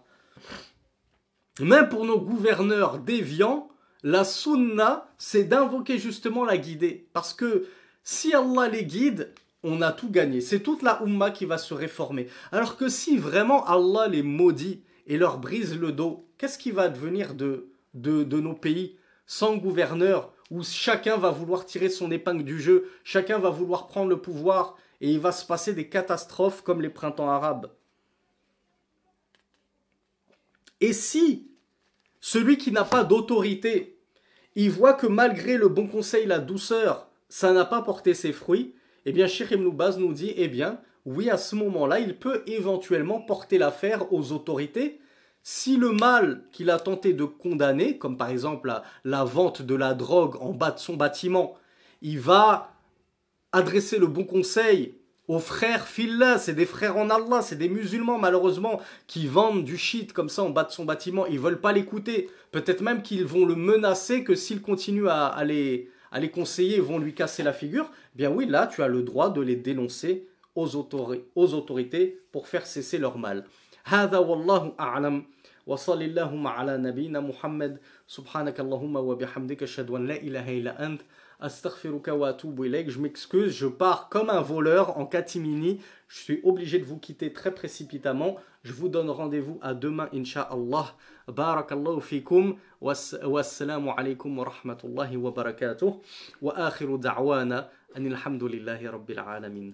Même pour nos gouverneurs déviants, la sunna, c'est d'invoquer justement la guidée. Parce que si Allah les guide, on a tout gagné. C'est toute la Ummah qui va se réformer. Alors que si vraiment Allah les maudit et leur brise le dos, qu'est-ce qui va devenir de nos pays sans gouverneur, où chacun va vouloir tirer son épingle du jeu, chacun va vouloir prendre le pouvoir et il va se passer des catastrophes comme les printemps arabes. Et si celui qui n'a pas d'autorité, il voit que malgré le bon conseil, la douceur, ça n'a pas porté ses fruits, eh bien Cheikh Ibn Baz nous dit, eh bien, oui, à ce moment-là, il peut éventuellement porter l'affaire aux autorités. Si le mal qu'il a tenté de condamner, comme par exemple la vente de la drogue en bas de son bâtiment, il va adresser le bon conseil aux frères fillah, c'est des frères en Allah, c'est des musulmans malheureusement qui vendent du shit comme ça en bas de son bâtiment, ils veulent pas l'écouter. Peut-être même qu'ils vont le menacer que s'il continue à les conseiller, ils vont lui casser la figure. Bien oui, là tu as le droit de les dénoncer aux autorités pour faire cesser leur mal. هذا والله أعلم وصلى اللهم على نبينا محمد سبحانك اللهم وبحمدك أشهد أن لا إله إلا أنت أستغفرك وأتوب إليك. Je m'excuse, je pars comme un voleur en catimini. Je suis obligé de vous quitter très précipitamment. Je vous donne rendez-vous à demain, Inch'Allah. Barakallahu fikum. Wassalamu alaikum wa rahmatullahi wa barakatuh. Wa akhiru da'wana anil hamdulillahi rabbil alamin.